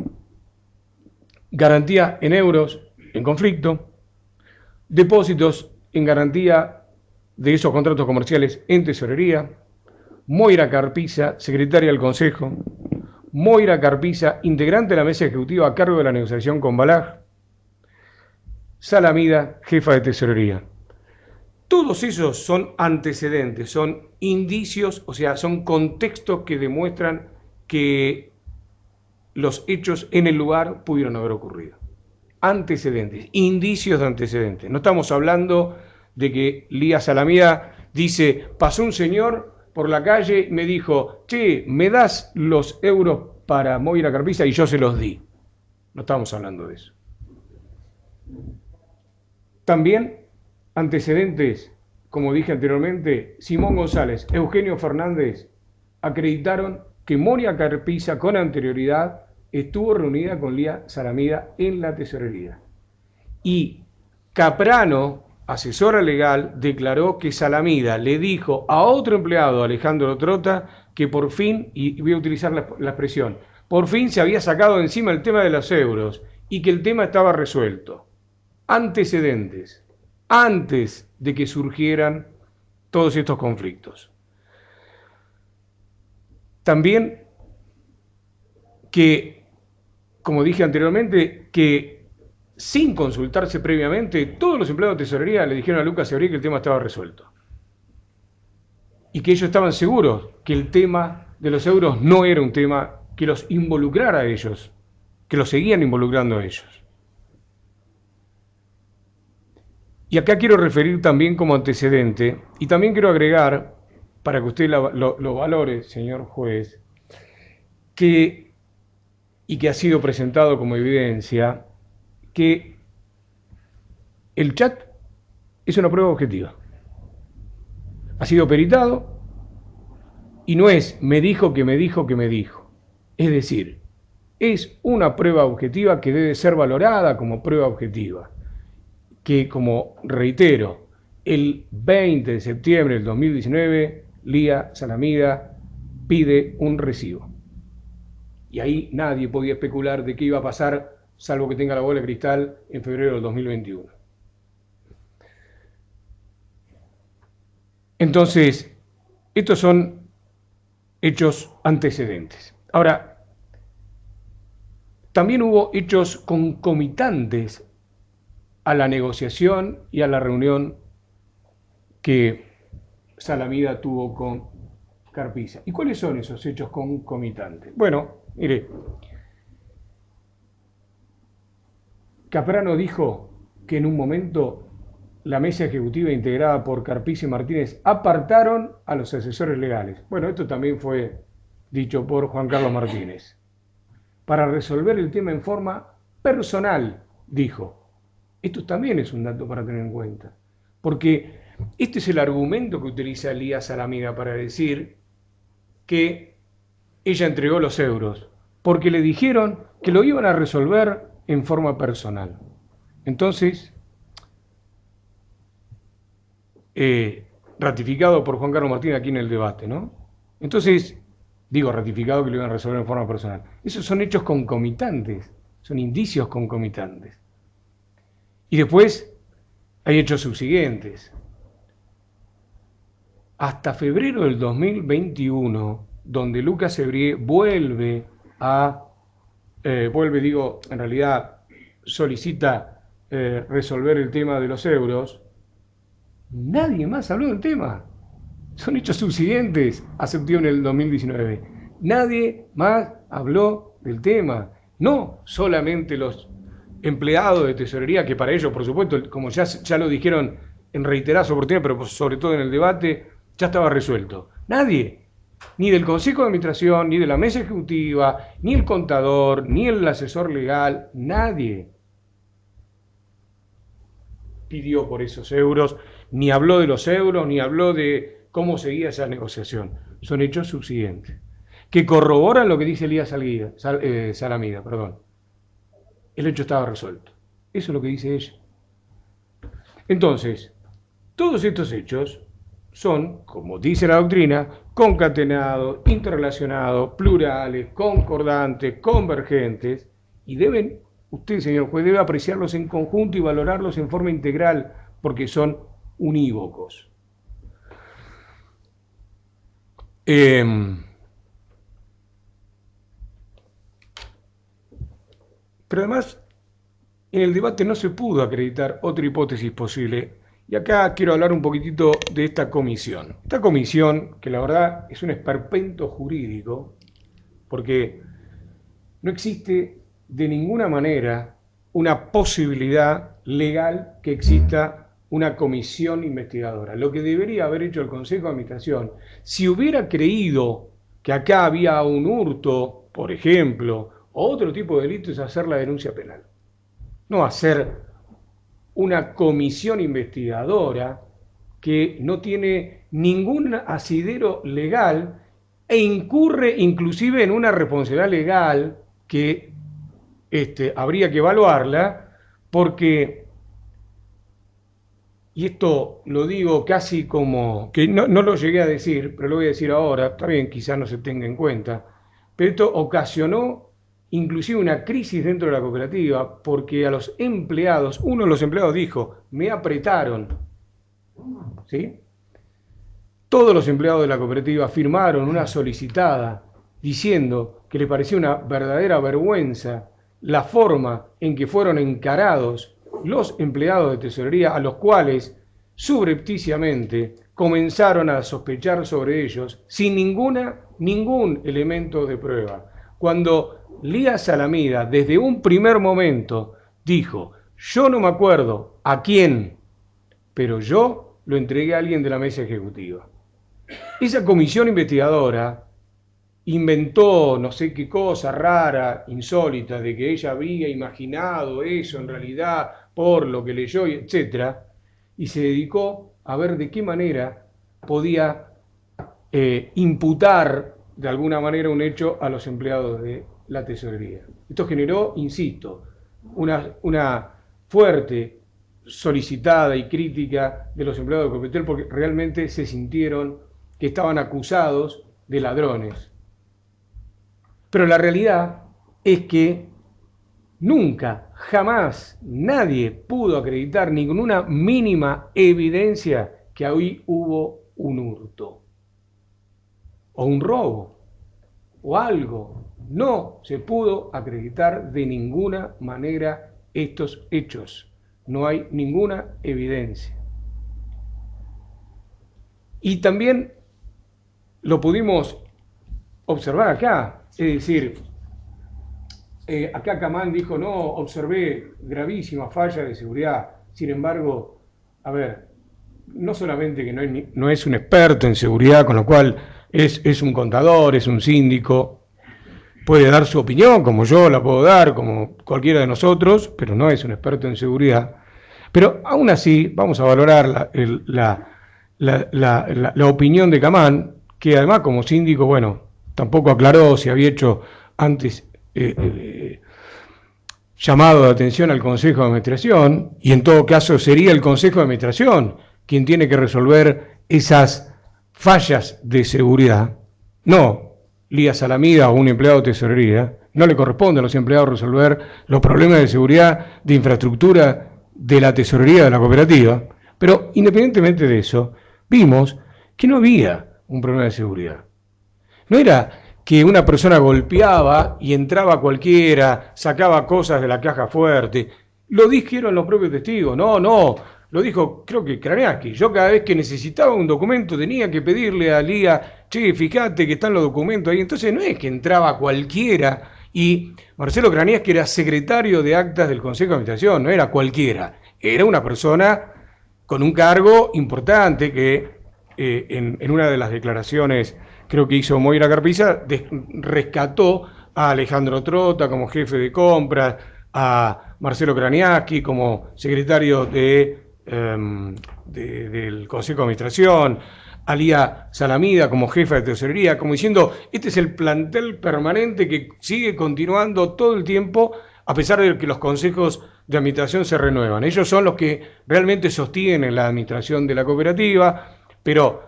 garantía en euros en conflicto, depósitos en garantía de esos contratos comerciales en tesorería, Moira Carpiza, secretaria del Consejo, Moira Carpiza, integrante de la mesa ejecutiva a cargo de la negociación con Balaj, Salamida, jefa de tesorería. Todos esos son antecedentes, son indicios, o sea, son contextos que demuestran que los hechos en el lugar pudieron haber ocurrido. Antecedentes, indicios de antecedentes. No estamos hablando de que Lía Salamida dice, pasó un señor por la calle y me dijo, che, ¿me das los euros para Moira Carpiza? Y yo se los di. No estamos hablando de eso. También antecedentes, como dije anteriormente, Simón González, Eugenio Fernández acreditaron que Moira Carpiza con anterioridad estuvo reunida con Lía Salamida en la tesorería. Y Caprano, asesora legal, declaró que Salamida le dijo a otro empleado, Alejandro Trota, que por fin, y voy a utilizar la expresión, por fin se había sacado de encima el tema de los euros y que el tema estaba resuelto. Antecedentes, antes de que surgieran todos estos conflictos. También que, como dije anteriormente, que sin consultarse previamente, todos los empleados de tesorería le dijeron a Lucas Ebrí que el tema estaba resuelto. Y que ellos estaban seguros que el tema de los euros no era un tema que los involucrara a ellos, que los seguían involucrando a ellos. Y acá quiero referir también como antecedente, y también quiero agregar, para que usted lo valore, señor juez, y que ha sido presentado como evidencia, que el chat es una prueba objetiva. Ha sido peritado y no es me dijo que me dijo que me dijo. Es decir, es una prueba objetiva que debe ser valorada como prueba objetiva. Que, como reitero, el 20 de septiembre del 2019, Lía Salamida pide un recibo. Y ahí nadie podía especular de qué iba a pasar, salvo que tenga la bola de cristal en febrero del 2021. Entonces, estos son hechos antecedentes. Ahora, también hubo hechos concomitantes a la negociación y a la reunión que Salamida tuvo con Carpiza. ¿Y cuáles son esos hechos concomitantes? Bueno, mire, Caprano dijo que en un momento la mesa ejecutiva integrada por Carpiza y Martínez apartaron a los asesores legales. Bueno, esto también fue dicho por Juan Carlos Martínez. Para resolver el tema en forma personal, dijo. Esto también es un dato para tener en cuenta. Porque este es el argumento que utiliza Lía Salamina para decir que ella entregó los euros, porque le dijeron que lo iban a resolver en forma personal. Entonces, ratificado por Juan Carlos Martínez aquí en el debate, ¿no? Entonces, digo, ratificado que lo iban a resolver en forma personal. Esos son hechos concomitantes, son indicios concomitantes. Y después hay hechos subsiguientes. Hasta febrero del 2021, donde Lucas Ebrié vuelve, en realidad solicita resolver el tema de los euros, nadie más habló del tema. Son hechos subsiguientes a septiembre del 2019. Nadie más habló del tema. No solamente los empleados de tesorería, que para ellos, por supuesto, como ya lo dijeron en reiteradas oportunidades, pero sobre todo en el debate, ya estaba resuelto. Nadie, ni del Consejo de Administración, ni de la Mesa Ejecutiva, ni el contador, ni el asesor legal, nadie pidió por esos euros, ni habló de los euros, ni habló de cómo seguía esa negociación. Son hechos subsiguientes, que corroboran lo que dice Elías Salamina. El hecho estaba resuelto. Eso es lo que dice ella. Entonces, todos estos hechos son, como dice la doctrina, concatenados, interrelacionados, plurales, concordantes, convergentes, y usted, señor juez, debe apreciarlos en conjunto y valorarlos en forma integral, porque son unívocos. Pero además, en el debate no se pudo acreditar otra hipótesis posible. Y acá quiero hablar un poquitito de esta comisión. Esta comisión, que la verdad es un esperpento jurídico, porque no existe de ninguna manera una posibilidad legal que exista una comisión investigadora. Lo que debería haber hecho el Consejo de Administración, si hubiera creído que acá había un hurto, por ejemplo, o otro tipo de delito, es hacer la denuncia penal. No hacer una comisión investigadora que no tiene ningún asidero legal e incurre inclusive en una responsabilidad legal que habría que evaluarla, porque, y esto lo digo casi como, que no lo llegué a decir, pero lo voy a decir ahora, está bien, quizás no se tenga en cuenta, pero esto ocasionó inclusive una crisis dentro de la cooperativa, porque a los empleados, uno de los empleados dijo, me apretaron, ¿sí? Todos los empleados de la cooperativa firmaron una solicitada diciendo que les parecía una verdadera vergüenza la forma en que fueron encarados los empleados de tesorería, a los cuales subrepticiamente comenzaron a sospechar sobre ellos sin ningún elemento de prueba. Cuando Lía Salamina, desde un primer momento, dijo, yo no me acuerdo a quién, pero yo lo entregué a alguien de la mesa ejecutiva. Esa comisión investigadora inventó no sé qué cosa rara, insólita, de que ella había imaginado eso en realidad por lo que leyó, etc. Y se dedicó a ver de qué manera podía imputar de alguna manera un hecho a los empleados de la tesorería. Esto generó, insisto, una fuerte solicitada y crítica de los empleados de Copetel, porque realmente se sintieron que estaban acusados de ladrones. Pero la realidad es que nunca, jamás, nadie pudo acreditar ninguna mínima evidencia que ahí hubo un hurto o un robo o algo. No se pudo acreditar de ninguna manera estos hechos. No hay ninguna evidencia. Y también lo pudimos observar acá. Es decir, acá Camán dijo, no, observé gravísima falla de seguridad. Sin embargo, a ver, no solamente que no es un experto en seguridad, con lo cual es un contador, es un síndico, puede dar su opinión, como yo la puedo dar, como cualquiera de nosotros, pero no es un experto en seguridad. Pero aún así, vamos a valorar la opinión de Camán, que además como síndico, bueno, tampoco aclaró si había hecho antes llamado de atención al Consejo de Administración, y en todo caso sería el Consejo de Administración quien tiene que resolver esas fallas de seguridad, no Lía Salamida o un empleado de tesorería. No le corresponde a los empleados resolver los problemas de seguridad, de infraestructura de la tesorería de la cooperativa, pero independientemente de eso, vimos que no había un problema de seguridad. No era que una persona golpeaba y entraba cualquiera, sacaba cosas de la caja fuerte. Lo dijeron los propios testigos. No, lo dijo creo que Kraniaski. Yo cada vez que necesitaba un documento tenía que pedirle a Lía, che, fíjate que están los documentos ahí. Entonces no es que entraba cualquiera. Y Marcelo Kraniaski era secretario de actas del Consejo de Administración, no era cualquiera. Era una persona con un cargo importante que en una de las declaraciones creo que hizo Moira Carpiza, rescató a Alejandro Trota como jefe de compras, a Marcelo Kraniaski como secretario del Consejo de Administración, a Lía Salamida como jefa de tesorería, como diciendo, este es el plantel permanente que sigue continuando todo el tiempo, a pesar de que los consejos de administración se renuevan. Ellos son los que realmente sostienen la administración de la cooperativa, pero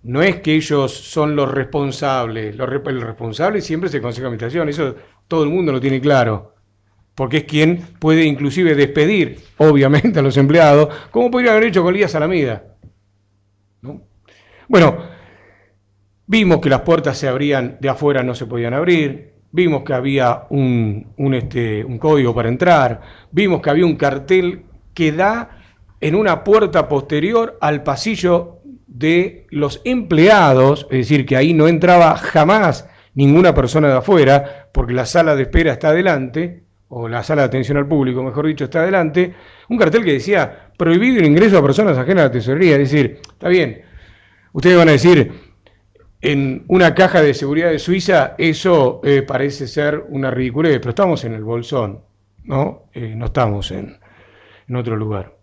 no es que ellos son los responsables, el responsable siempre es el Consejo de Administración, eso todo el mundo lo tiene claro, porque es quien puede inclusive despedir, obviamente, a los empleados, como podría haber hecho con Lía Salamida, ¿no? Bueno, vimos que las puertas se abrían de afuera, no se podían abrir, vimos que había un código para entrar, vimos que había un cartel que da en una puerta posterior al pasillo de los empleados, es decir, que ahí no entraba jamás ninguna persona de afuera, porque la sala de espera está adelante, o la sala de atención al público, mejor dicho, está adelante, un cartel que decía, prohibido el ingreso a personas ajenas a la tesorería, es decir, está bien, ustedes van a decir, en una caja de seguridad de Suiza, eso parece ser una ridiculez, pero estamos en el Bolsón, ¿no? No estamos en otro lugar.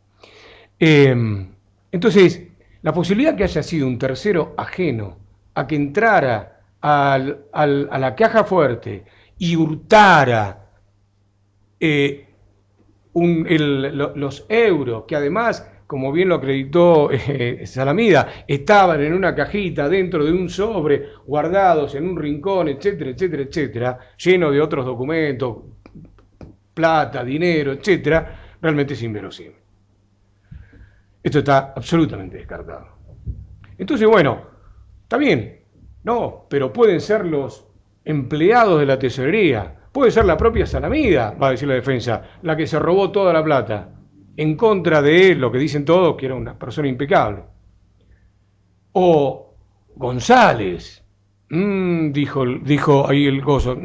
Entonces, la posibilidad que haya sido un tercero ajeno a que entrara a la caja fuerte y hurtara los euros, que además, como bien lo acreditó Salamida, estaban en una cajita dentro de un sobre, guardados en un rincón, etcétera, etcétera, etcétera, lleno de otros documentos, plata, dinero, etcétera, realmente es inverosímil. Esto está absolutamente descartado. Entonces, bueno, está bien, no, pero pueden ser los empleados de la tesorería, puede ser la propia Salamida, va a decir la defensa, la que se robó toda la plata, en contra de lo que dicen todos, que era una persona impecable. O González, dijo ahí el Gozo,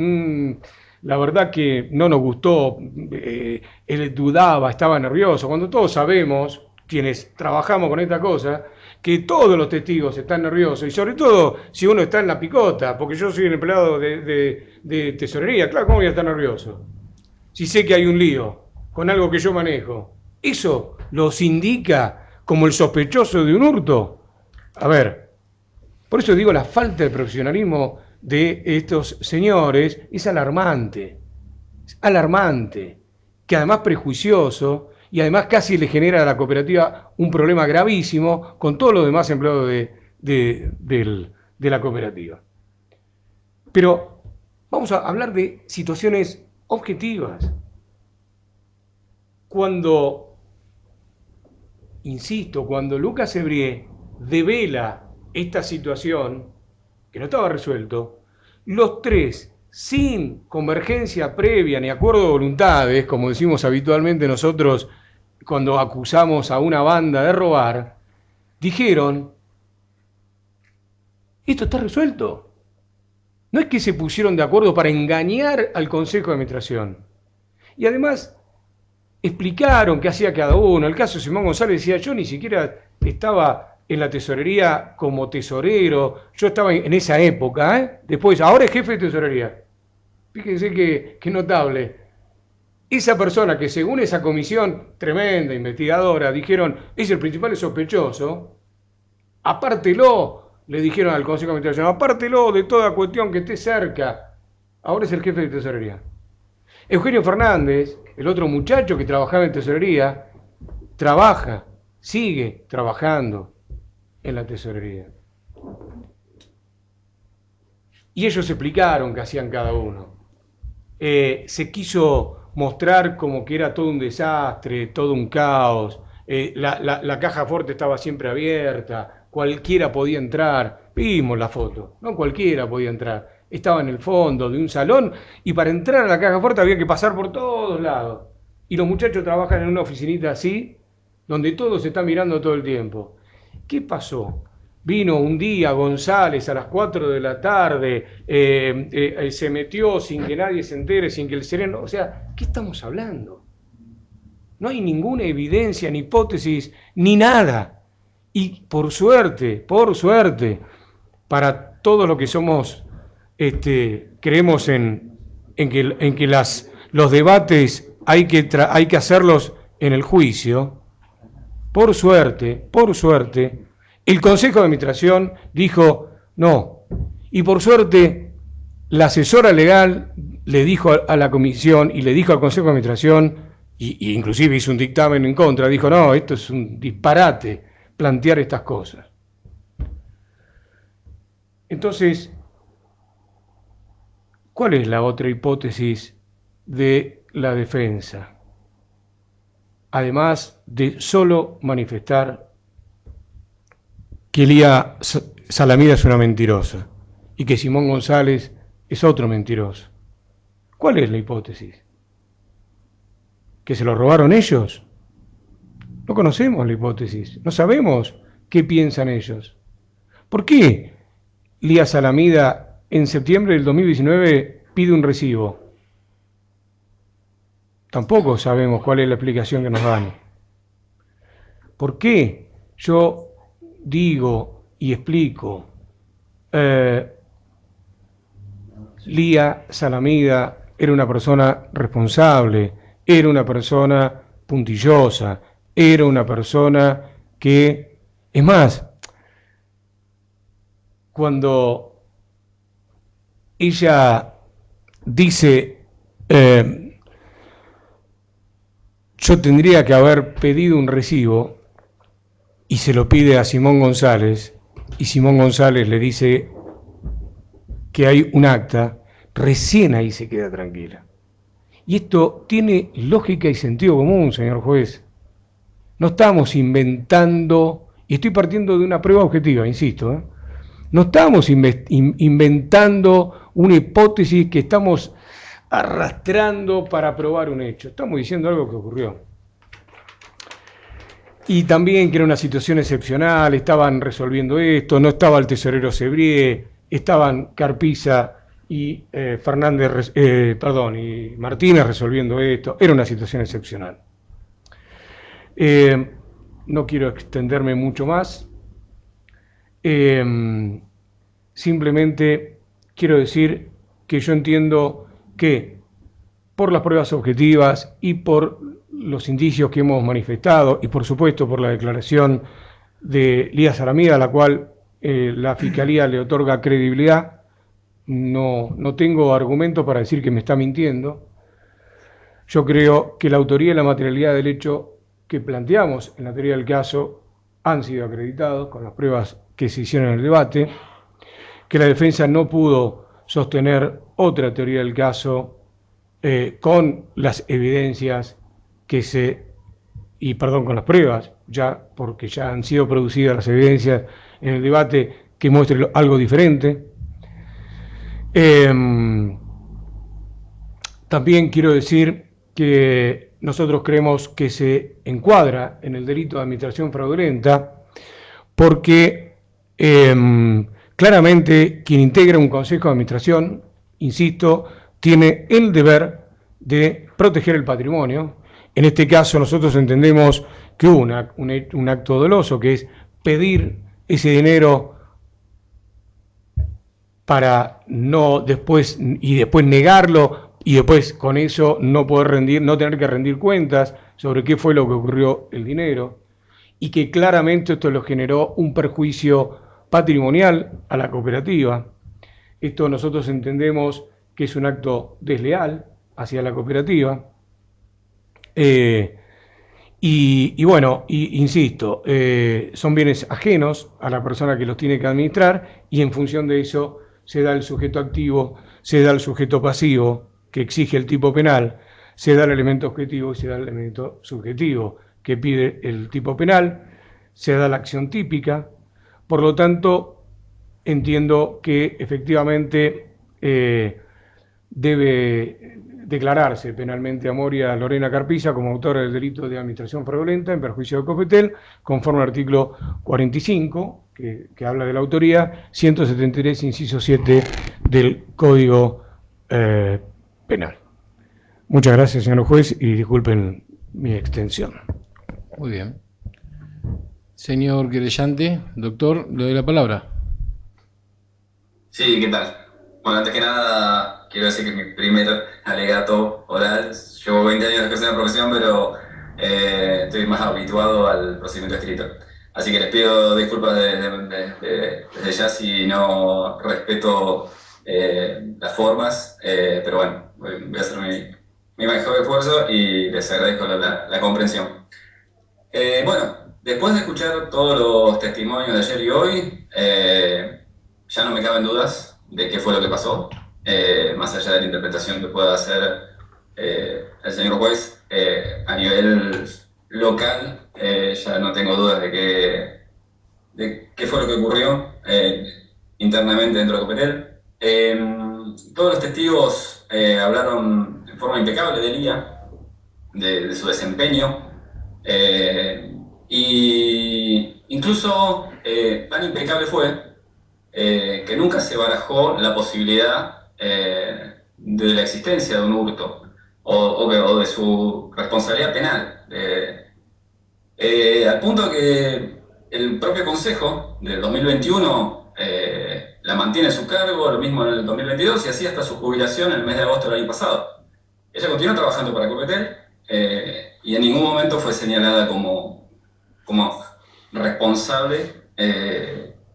la verdad que no nos gustó, él dudaba, estaba nervioso, cuando todos sabemos, quienes trabajamos con esta cosa, que todos los testigos están nerviosos, y sobre todo si uno está en la picota, porque yo soy un empleado de tesorería, claro, ¿cómo voy a estar nervioso? Si sé que hay un lío con algo que yo manejo, ¿eso los indica como el sospechoso de un hurto? A ver, por eso digo, la falta de profesionalismo de estos señores es alarmante, que además prejuicioso, y además casi le genera a la cooperativa un problema gravísimo con todos los demás empleados de la cooperativa. Pero vamos a hablar de situaciones objetivas. Cuando Lucas Ebrié devela esta situación, que no estaba resuelto, los tres, sin convergencia previa ni acuerdo de voluntades, como decimos habitualmente nosotros cuando acusamos a una banda de robar, dijeron, esto está resuelto. No es que se pusieron de acuerdo para engañar al Consejo de Administración. Y además, explicaron qué hacía cada uno. El caso de Simón González decía, yo ni siquiera estaba en la tesorería como tesorero, yo estaba en esa época, ¿eh? Después, ahora es jefe de tesorería. Fíjense qué notable. Esa persona que según esa comisión tremenda, investigadora, dijeron, es el principal sospechoso, apártelo, le dijeron al Consejo de Administración, apártelo de toda cuestión que esté cerca. Ahora es el jefe de tesorería. Eugenio Fernández, el otro muchacho que trabajaba en tesorería, sigue trabajando en la tesorería. Y ellos explicaron qué hacían cada uno. Se quiso mostrar como que era todo un desastre, todo un caos. La caja fuerte estaba siempre abierta, cualquiera podía entrar. Vimos la foto, no cualquiera podía entrar. Estaba en el fondo de un salón y para entrar a la caja fuerte había que pasar por todos lados. Y los muchachos trabajan en una oficinita así, donde todo se está mirando todo el tiempo. ¿Qué pasó? Vino un día González a las 4 de la tarde, se metió sin que nadie se entere, sin que el sereno... O sea, ¿qué estamos hablando? No hay ninguna evidencia, ni hipótesis, ni nada. Y por suerte, para todos los que somos, creemos en que los debates hay que hacerlos en el juicio, por suerte, el Consejo de Administración dijo no. Y por suerte, la asesora legal le dijo a la comisión y le dijo al Consejo de Administración, y inclusive hizo un dictamen en contra, dijo no, esto es un disparate plantear estas cosas. Entonces, ¿cuál es la otra hipótesis de la defensa? Además de solo manifestar que Lía Salamida es una mentirosa y que Simón González es otro mentiroso. ¿Cuál es la hipótesis? ¿Que se lo robaron ellos? No conocemos la hipótesis, no sabemos qué piensan ellos. ¿Por qué Lía Salamida en septiembre del 2019 pide un recibo? Tampoco sabemos cuál es la explicación que nos dan. ¿Por qué yo digo y explico, Lía Salamida era una persona responsable, era una persona puntillosa, era una persona que, es más, cuando ella dice, yo tendría que haber pedido un recibo, y se lo pide a Simón González, y Simón González le dice que hay un acta, recién ahí se queda tranquila. Y esto tiene lógica y sentido común, señor juez. No estamos inventando, y estoy partiendo de una prueba objetiva, insisto, no estamos inventando una hipótesis que estamos arrastrando para probar un hecho. Estamos diciendo algo que ocurrió. Y también que era una situación excepcional, estaban resolviendo esto, no estaba el tesorero Cebrié, estaban Carpiza y y Martínez resolviendo esto, era una situación excepcional. No quiero extenderme mucho más, simplemente quiero decir que yo entiendo que por las pruebas objetivas y por los indicios que hemos manifestado y por supuesto por la declaración de Lía Salamida, a la cual la Fiscalía le otorga credibilidad, no tengo argumentos para decir que me está mintiendo. Yo creo que la autoría y la materialidad del hecho que planteamos en la teoría del caso han sido acreditados con las pruebas que se hicieron en el debate, que la defensa no pudo sostener otra teoría del caso con las evidencias con las pruebas, ya porque ya han sido producidas las evidencias en el debate que muestren algo diferente. También quiero decir que nosotros creemos que se encuadra en el delito de administración fraudulenta porque claramente quien integra un consejo de administración, insisto, tiene el deber de proteger el patrimonio En este caso nosotros entendemos que hubo un acto doloso, que es pedir ese dinero para no después negarlo y después con eso no poder rendir, no tener que rendir cuentas sobre qué fue lo que ocurrió el dinero, y que claramente esto lo generó un perjuicio patrimonial a la cooperativa. Esto nosotros entendemos que es un acto desleal hacia la cooperativa. Bueno, insisto, son bienes ajenos a la persona que los tiene que administrar, y en función de eso se da el sujeto activo, se da el sujeto pasivo que exige el tipo penal, se da el elemento objetivo y se da el elemento subjetivo que pide el tipo penal, se da la acción típica. Por lo tanto, entiendo que efectivamente debe declararse penalmente a Moria Lorena Carpisa como autora del delito de administración fraudulenta en perjuicio de Copetel, conforme al artículo 45, que habla de la autoría, 173, inciso 7 del Código Penal. Muchas gracias, señor juez, y disculpen mi extensión. Muy bien. Señor querellante, doctor, le doy la palabra. Sí, ¿qué tal? Bueno, antes que nada, quiero decir que es mi primer alegato oral. Llevo 20 años de ejercer la profesión, pero estoy más habituado al procedimiento escrito. Así que les pido disculpas desde ya si no respeto las formas, pero bueno, voy a hacer mi mejor esfuerzo y les agradezco la comprensión. Bueno, después de escuchar todos los testimonios de ayer y hoy, ya no me caben dudas de qué fue lo que pasó, más allá de la interpretación que pueda hacer el señor juez a nivel local. Ya no tengo dudas de qué fue lo que ocurrió internamente dentro de Copetel. Todos los testigos hablaron en forma impecable de Lía, de su desempeño, y incluso tan impecable fue que nunca se barajó la posibilidad de la existencia de un hurto o de su responsabilidad penal. Al punto que el propio Consejo del 2021 la mantiene en su cargo, lo mismo en el 2022, y así hasta su jubilación en el mes de agosto del año pasado. Ella continuó trabajando para Copetel y en ningún momento fue señalada como responsable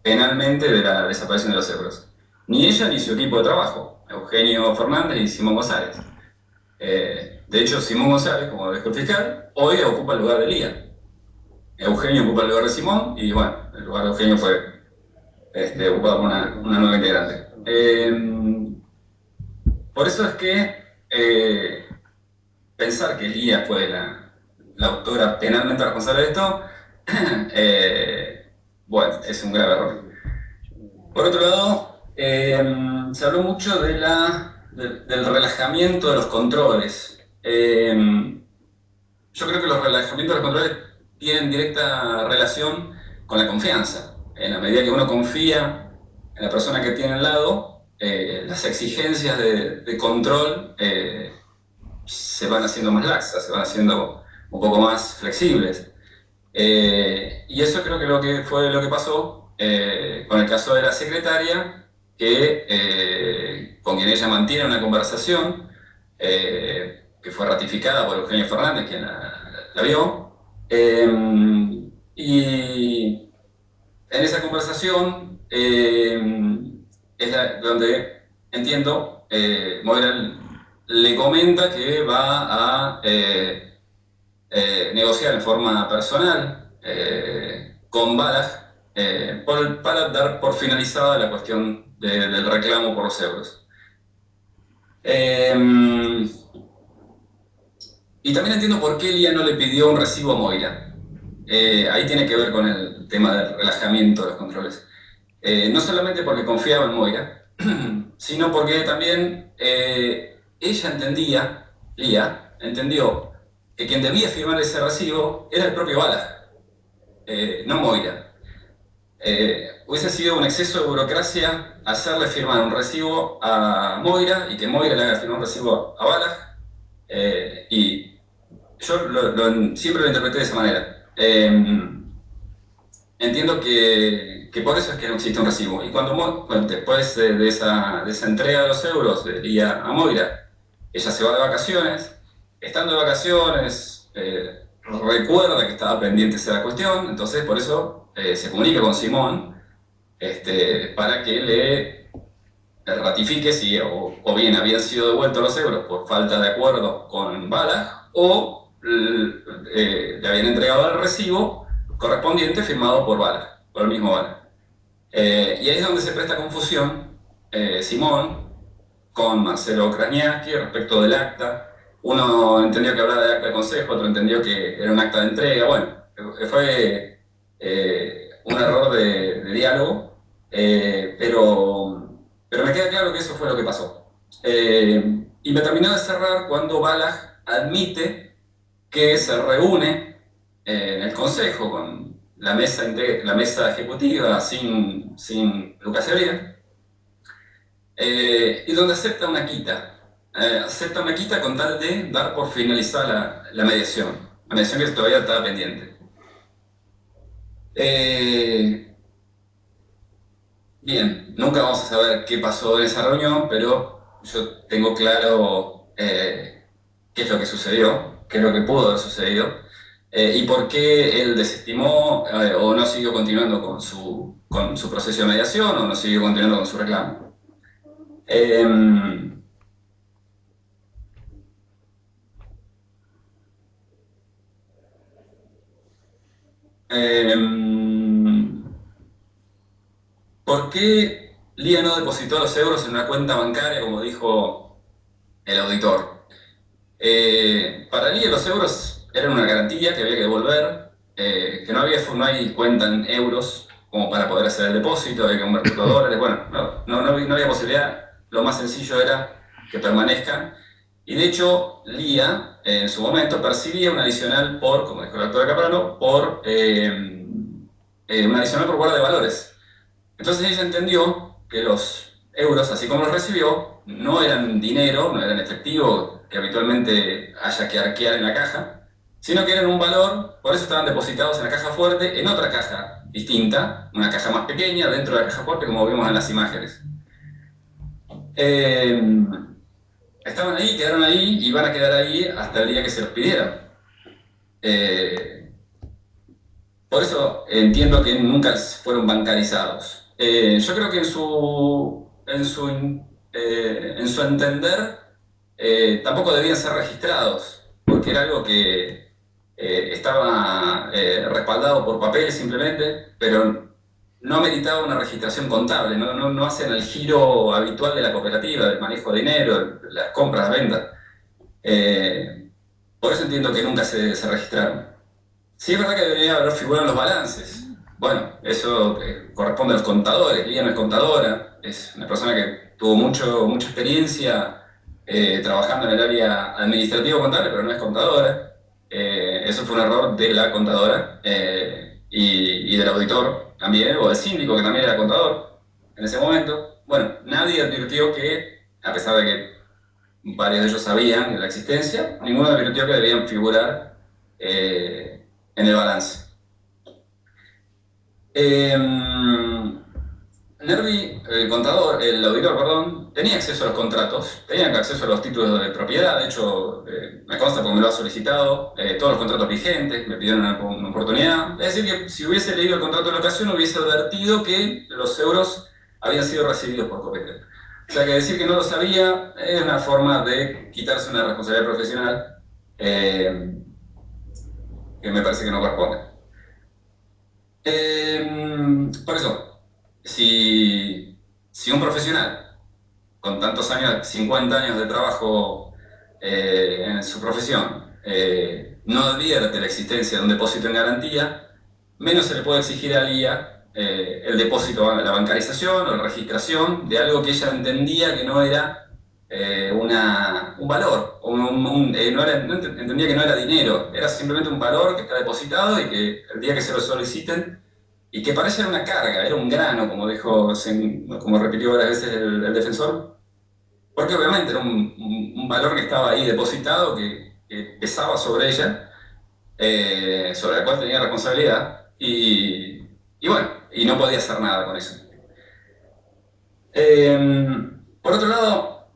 penalmente de la desaparición de los euros. Ni ella ni su equipo de trabajo, Eugenio Fernández y Simón González. De hecho, Simón González, como dijo el fiscal, hoy ocupa el lugar de Lía. Eugenio ocupa el lugar de Simón y bueno, el lugar de Eugenio fue ocupado por una nueva integrante. Por eso es que pensar que Lía fue la autora penalmente responsable de esto, bueno, es un grave error. Por otro lado, se habló mucho del relajamiento de los controles. Yo creo que los relajamientos de los controles tienen directa relación con la confianza. En la medida que uno confía en la persona que tiene al lado, las exigencias de control se van haciendo más laxas, se van haciendo un poco más flexibles. Y eso creo que fue lo que pasó con el caso de la secretaria, con quien ella mantiene una conversación que fue ratificada por Eugenio Fernández, quien la vio. Y en esa conversación es donde, entiendo, Moira le comenta que va a negociar en forma personal con Balaj para dar por finalizada la cuestión del reclamo por los euros. Y también entiendo por qué Lía no le pidió un recibo a Moira. Ahí tiene que ver con el tema del relajamiento de los controles. No solamente porque confiaba en Moira, sino porque también ella entendía, Lía entendió, que quien debía firmar ese recibo era el propio Balaj, no Moira. Hubiese sido un exceso de burocracia hacerle firmar un recibo a Moira y que Moira le haga firmar un recibo a Balaj, y yo siempre lo interpreté de esa manera. Entiendo que por eso es que no existe un recibo. Y después de esa entrega de los euros de Lía a Moira, ella se va de vacaciones. Estando de vacaciones, recuerda que estaba pendiente de la cuestión, entonces por eso se comunica con Simón para que le ratifique si o bien habían sido devueltos los euros por falta de acuerdo con Balaj o le habían entregado el recibo correspondiente firmado por Balaj, por el mismo Balaj. Y ahí es donde se presta confusión Simón con Marcelo Krasniaski respecto del acta. Uno entendió que hablaba de acta de consejo, otro entendió que era un acta de entrega. Bueno, fue un error de diálogo, pero me queda claro que eso fue lo que pasó. Y me terminó de cerrar cuando Balaj admite que se reúne en el consejo con la mesa ejecutiva sin Lucas Heredia, y donde acepta una quita. Acepta una quita con tal de dar por finalizada la mediación que todavía estaba pendiente. Bien, nunca vamos a saber qué pasó en esa reunión, pero yo tengo claro qué es lo que sucedió, qué es lo que pudo haber sucedido, y por qué él desestimó o no siguió continuando con su proceso de mediación o no siguió continuando con su reclamo. ¿Por qué Lía no depositó los euros en una cuenta bancaria, como dijo el auditor? Para Lía los euros eran una garantía que había que devolver, que no hay cuenta en euros como para poder hacer el depósito, había que convertirlo a dólares. Bueno, no había posibilidad. Lo más sencillo era que permanezcan. Y de hecho, Lía en su momento percibía un adicional como dijo el actor de Caprano, un adicional por guarda de valores. Entonces ella entendió que los euros, así como los recibió, no eran dinero, no eran efectivo que habitualmente haya que arquear en la caja, sino que eran un valor, por eso estaban depositados en la caja fuerte, en otra caja distinta, una caja más pequeña, dentro de la caja fuerte, como vemos en las imágenes. Estaban ahí, quedaron ahí y van a quedar ahí hasta el día que se los pidieran. Por eso entiendo que nunca fueron bancarizados. Yo creo que en su entender tampoco debían ser registrados, porque era algo que estaba respaldado por papeles simplemente, pero no meritaba una registración contable, no hacen el giro habitual de la cooperativa, del manejo de dinero, las compras, las ventas. Por eso entiendo que nunca se registraron. Sí, es verdad que debería haber figurado en los balances. Bueno, eso corresponde a los contadores. Lía no es contadora, es una persona que tuvo mucha experiencia trabajando en el área administrativo-contable, pero no es contadora. Eso fue un error de la contadora y del auditor también, o del síndico, que también era contador en ese momento. Bueno, nadie advirtió que, a pesar de que varios de ellos sabían de la existencia, ninguno advirtió que debían figurar en el balance. Nervi, el auditor, perdón, tenía acceso a los contratos, tenía acceso a los títulos de propiedad. De hecho, me consta porque me lo ha solicitado, todos los contratos vigentes, me pidieron una oportunidad. Es decir, que si hubiese leído el contrato de locación, hubiese advertido que los euros habían sido recibidos por Copecel. O sea que decir que no lo sabía es una forma de quitarse una responsabilidad profesional que me parece que no corresponde. Por eso, si un profesional con tantos años, 50 años de trabajo en su profesión, no advierte la existencia de un depósito en garantía, menos se le puede exigir a Lía el depósito, la bancarización o la registración de algo que ella entendía que no era un valor, entendía que no era dinero, era simplemente un valor que está depositado y que el día que se lo soliciten, y que parece una carga, era un grano, como repitió varias veces el defensor, porque obviamente era un valor que estaba ahí depositado, que que pesaba sobre ella, sobre la cual tenía responsabilidad, y bueno, y no podía hacer nada con eso. Por otro lado,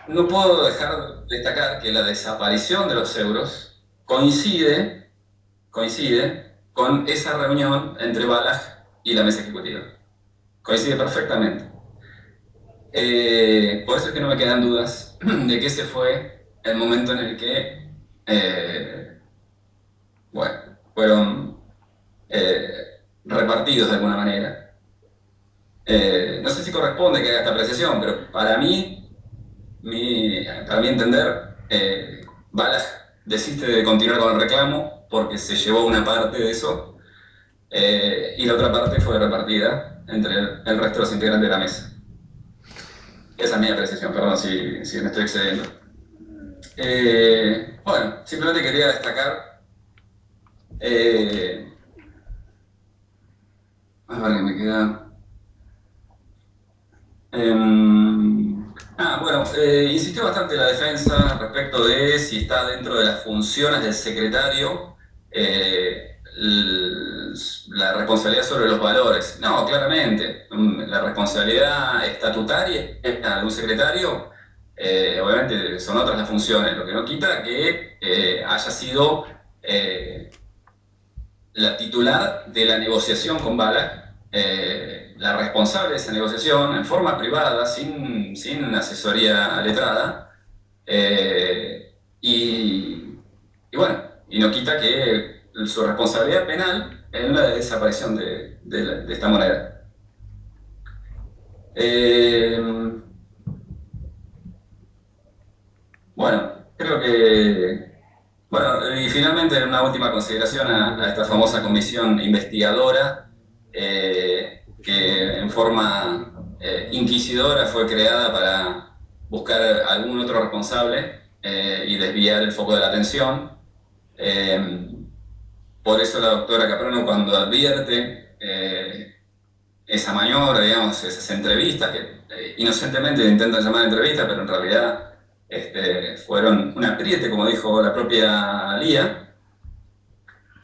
no puedo dejar de destacar que la desaparición de los euros coincide con esa reunión entre Balaj y la mesa ejecutiva. Coincide perfectamente. Por eso es que no me quedan dudas de que ese fue el momento en el que, bueno, fueron repartidos de alguna manera. No sé si corresponde que haga esta apreciación, pero para mí entender, Balaj desiste de continuar con el reclamo porque se llevó una parte de eso, y la otra parte fue repartida entre el resto de los integrantes de la mesa. Esa es mi apreciación, perdón si me estoy excediendo. Bueno, simplemente quería destacar, a ver qué me queda. Bueno, insistió bastante la defensa respecto de si está dentro de las funciones del secretario la responsabilidad sobre los valores. No, claramente, la responsabilidad estatutaria de un secretario, obviamente son otras las funciones, lo que no quita que haya sido la titular de la negociación con Balaj, la responsable de esa negociación en forma privada, sin asesoría letrada, y bueno, y no quita que su responsabilidad penal en la desaparición de esta moneda. Bueno, creo que... Bueno, y finalmente una última consideración a esta famosa comisión investigadora, que en forma inquisidora fue creada para buscar algún otro responsable y desviar el foco de la atención. Por eso la doctora Caprano, cuando advierte esa maniobra, digamos, esas entrevistas, que inocentemente intentan llamar entrevistas, pero en realidad fueron un apriete, como dijo la propia Lía,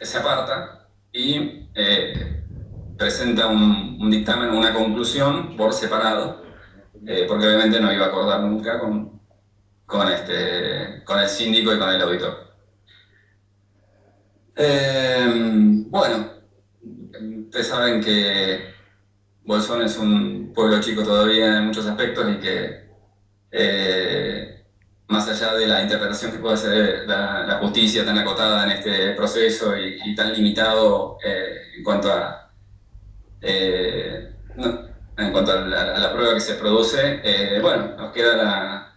se aparta y presenta un dictamen, una conclusión por separado, porque obviamente no iba a acordar nunca con el síndico y con el auditor. Bueno, ustedes saben que Bolsón es un pueblo chico todavía en muchos aspectos y que más allá de la interpretación que puede hacer la justicia tan acotada en este proceso y tan limitado en cuanto a la prueba que se produce, bueno, nos queda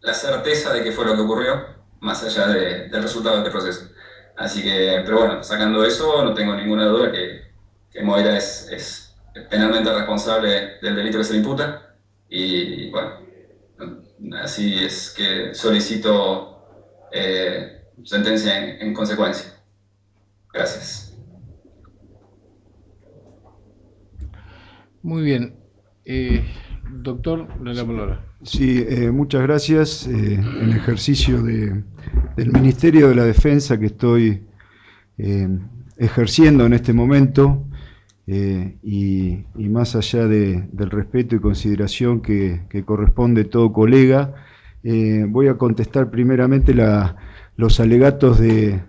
la certeza de que fue lo que ocurrió, más allá del resultado de este proceso. Así que, pero bueno, sacando eso, no tengo ninguna duda que Moira es penalmente responsable del delito que se le imputa, y bueno, así es que solicito sentencia en consecuencia. Gracias. Muy bien. Doctor, le la palabra. Sí, muchas gracias. En ejercicio del Ministerio de la Defensa que estoy ejerciendo en este momento, y más allá del respeto y consideración que corresponde a todo colega, voy a contestar primeramente los alegatos de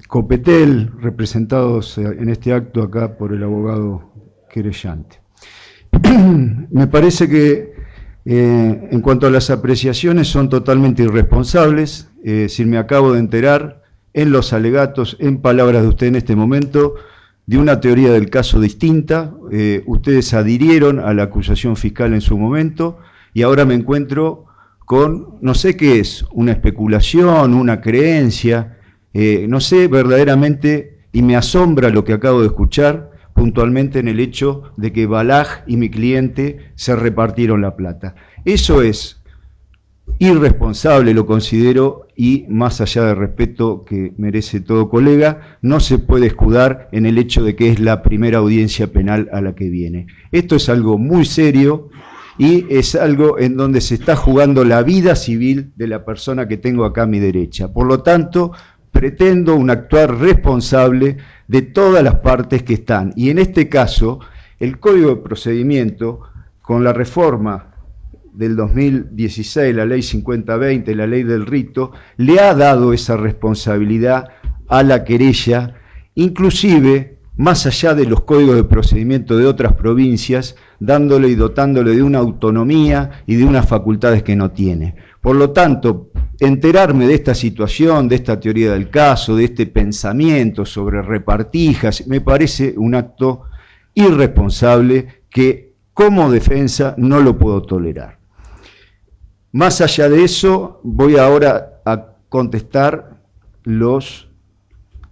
Copetel, representados en este acto acá por el abogado querellante. Me parece que en cuanto a las apreciaciones son totalmente irresponsables. Si me acabo de enterar en los alegatos, en palabras de usted en este momento, de una teoría del caso distinta. Ustedes adhirieron a la acusación fiscal en su momento y ahora me encuentro con, no sé qué es, una especulación, una creencia, no sé verdaderamente, y me asombra lo que acabo de escuchar puntualmente en el hecho de que Balaj y mi cliente se repartieron la plata. Eso es irresponsable, lo considero, y más allá del respeto que merece todo colega, no se puede escudar en el hecho de que es la primera audiencia penal a la que viene. Esto es algo muy serio y es algo en donde se está jugando la vida civil de la persona que tengo acá a mi derecha. Por lo tanto, pretendo un actuar responsable de todas las partes que están. Y en este caso, el Código de Procedimiento, con la reforma del 2016, la Ley 5020, la Ley del Rito, le ha dado esa responsabilidad a la querella, inclusive más allá de los códigos de procedimiento de otras provincias, dándole y dotándole de una autonomía y de unas facultades que no tiene. Por lo tanto, enterarme de esta situación, de esta teoría del caso, de este pensamiento sobre repartijas, me parece un acto irresponsable que como defensa no lo puedo tolerar. Más allá de eso, voy ahora a contestar los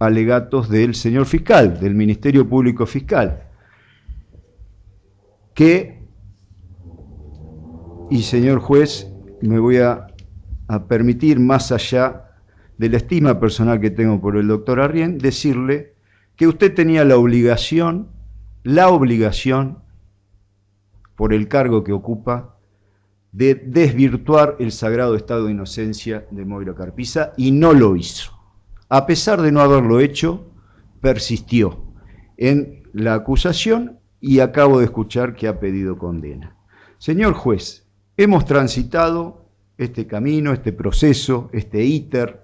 alegatos del señor fiscal, del Ministerio Público Fiscal, y señor juez, me voy a permitir, más allá de la estima personal que tengo por el doctor Arrién, decirle que usted tenía la obligación, por el cargo que ocupa, de desvirtuar el sagrado estado de inocencia de Moira Carpisa, y no lo hizo. A pesar de no haberlo hecho, persistió en la acusación y acabo de escuchar que ha pedido condena. Señor juez, hemos transitado este camino, este proceso, este íter.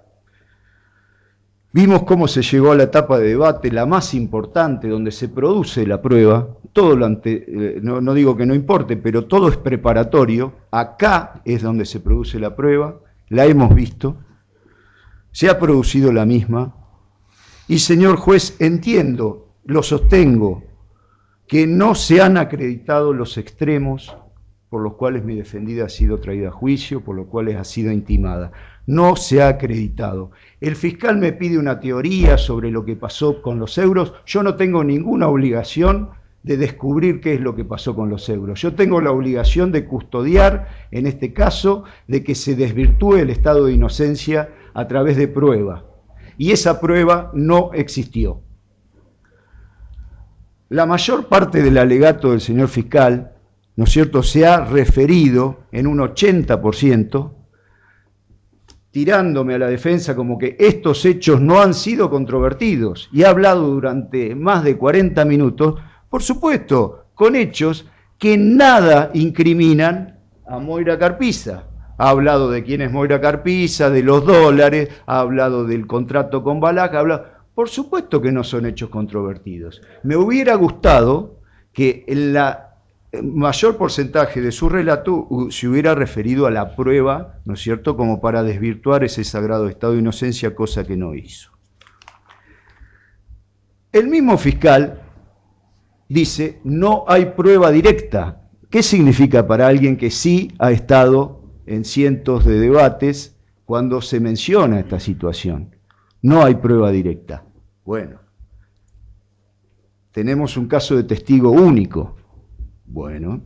Vimos cómo se llegó a la etapa de debate, la más importante, donde se produce la prueba. Todo no digo que no importe, pero todo es preparatorio. Acá es donde se produce la prueba, la hemos visto, se ha producido la misma. Y señor juez, entiendo, lo sostengo, que no se han acreditado los extremos por los cuales mi defendida ha sido traída a juicio, por los cuales ha sido intimada. No se ha acreditado. El fiscal me pide una teoría sobre lo que pasó con los euros. Yo no tengo ninguna obligación de descubrir qué es lo que pasó con los euros. Yo tengo la obligación de custodiar, en este caso, de que se desvirtúe el estado de inocencia a través de prueba. Y esa prueba no existió. La mayor parte del alegato del señor fiscal, ¿no es cierto?, se ha referido en un 80%, tirándome a la defensa como que estos hechos no han sido controvertidos, y ha hablado durante más de 40 minutos, por supuesto, con hechos que nada incriminan a Moira Carpisa. Ha hablado de quién es Moira Carpisa, de los dólares, ha hablado del contrato con Balaj, ha hablado... Por supuesto que no son hechos controvertidos. Me hubiera gustado que el mayor porcentaje de su relato se hubiera referido a la prueba, ¿no es cierto?, como para desvirtuar ese sagrado estado de inocencia, cosa que no hizo. El mismo fiscal dice, no hay prueba directa. ¿Qué significa para alguien que sí ha estado en cientos de debates cuando se menciona esta situación? No hay prueba directa. Bueno, tenemos un caso de testigo único. Bueno,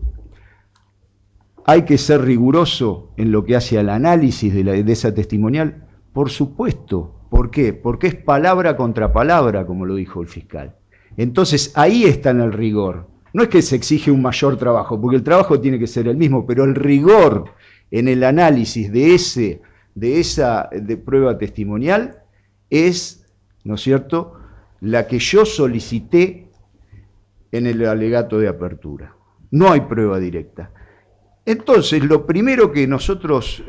¿hay que ser riguroso en lo que hace al análisis de esa testimonial? Por supuesto. ¿Por qué? Porque es palabra contra palabra, como lo dijo el fiscal. Entonces, ahí está en el rigor. No es que se exige un mayor trabajo, porque el trabajo tiene que ser el mismo, pero el rigor en el análisis de esa prueba testimonial es, ¿no es cierto?, la que yo solicité en el alegato de apertura. No hay prueba directa. Entonces, lo primero que nosotros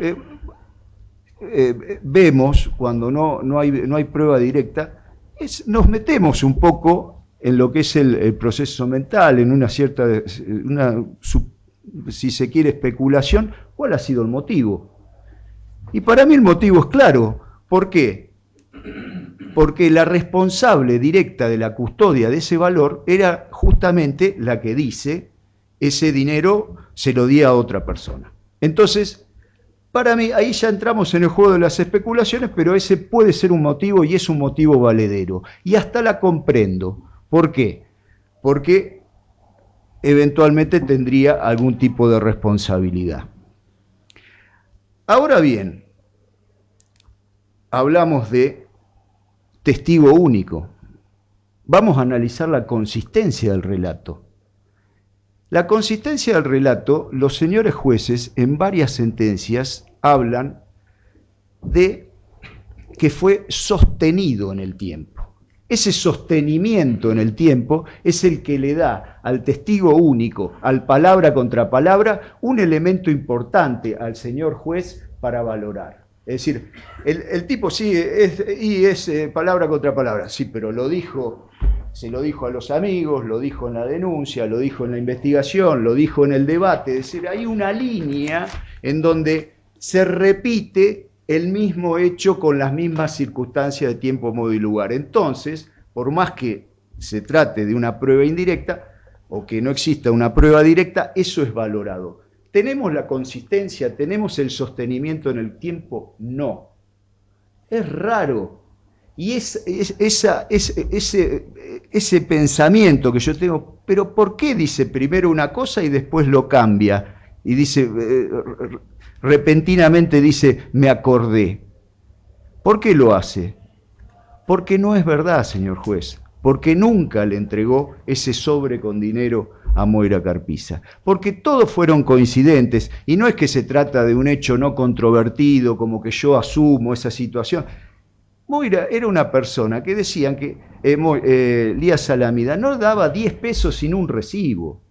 vemos cuando no hay prueba directa es nos metemos un poco en lo que es el proceso mental, en una cierta, si se quiere, especulación. ¿Cuál ha sido el motivo? Y para mí el motivo es claro. ¿Por qué? Porque la responsable directa de la custodia de ese valor era justamente la que dice, ese dinero se lo di a otra persona. Entonces, para mí, ahí ya entramos en el juego de las especulaciones, pero ese puede ser un motivo y es un motivo valedero. Y hasta la comprendo. ¿Por qué? Porque eventualmente tendría algún tipo de responsabilidad. Ahora bien, hablamos de testigo único. Vamos a analizar la consistencia del relato. La consistencia del relato, los señores jueces en varias sentencias hablan de que fue sostenido en el tiempo. Ese sostenimiento en el tiempo es el que le da al testigo único, al palabra contra palabra, un elemento importante al señor juez para valorar. Es decir, el tipo sí, es palabra contra palabra, sí, pero lo dijo, se lo dijo a los amigos, lo dijo en la denuncia, lo dijo en la investigación, lo dijo en el debate. Es decir, hay una línea en donde se repite el mismo hecho con las mismas circunstancias de tiempo, modo y lugar. Entonces, por más que se trate de una prueba indirecta o que no exista una prueba directa, eso es valorado. ¿Tenemos la consistencia? ¿Tenemos el sostenimiento en el tiempo? No. Es raro. Y ese pensamiento que yo tengo, pero ¿por qué dice primero una cosa y después lo cambia? Y dice, repentinamente dice, me acordé. ¿Por qué lo hace? Porque no es verdad, señor juez. Porque nunca le entregó ese sobre con dinero a Moira Carpiza. Porque todos fueron coincidentes, y no es que se trata de un hecho no controvertido, como que yo asumo esa situación. Moira era una persona que decían que Lía Salamida no daba 10 pesos sin un recibo.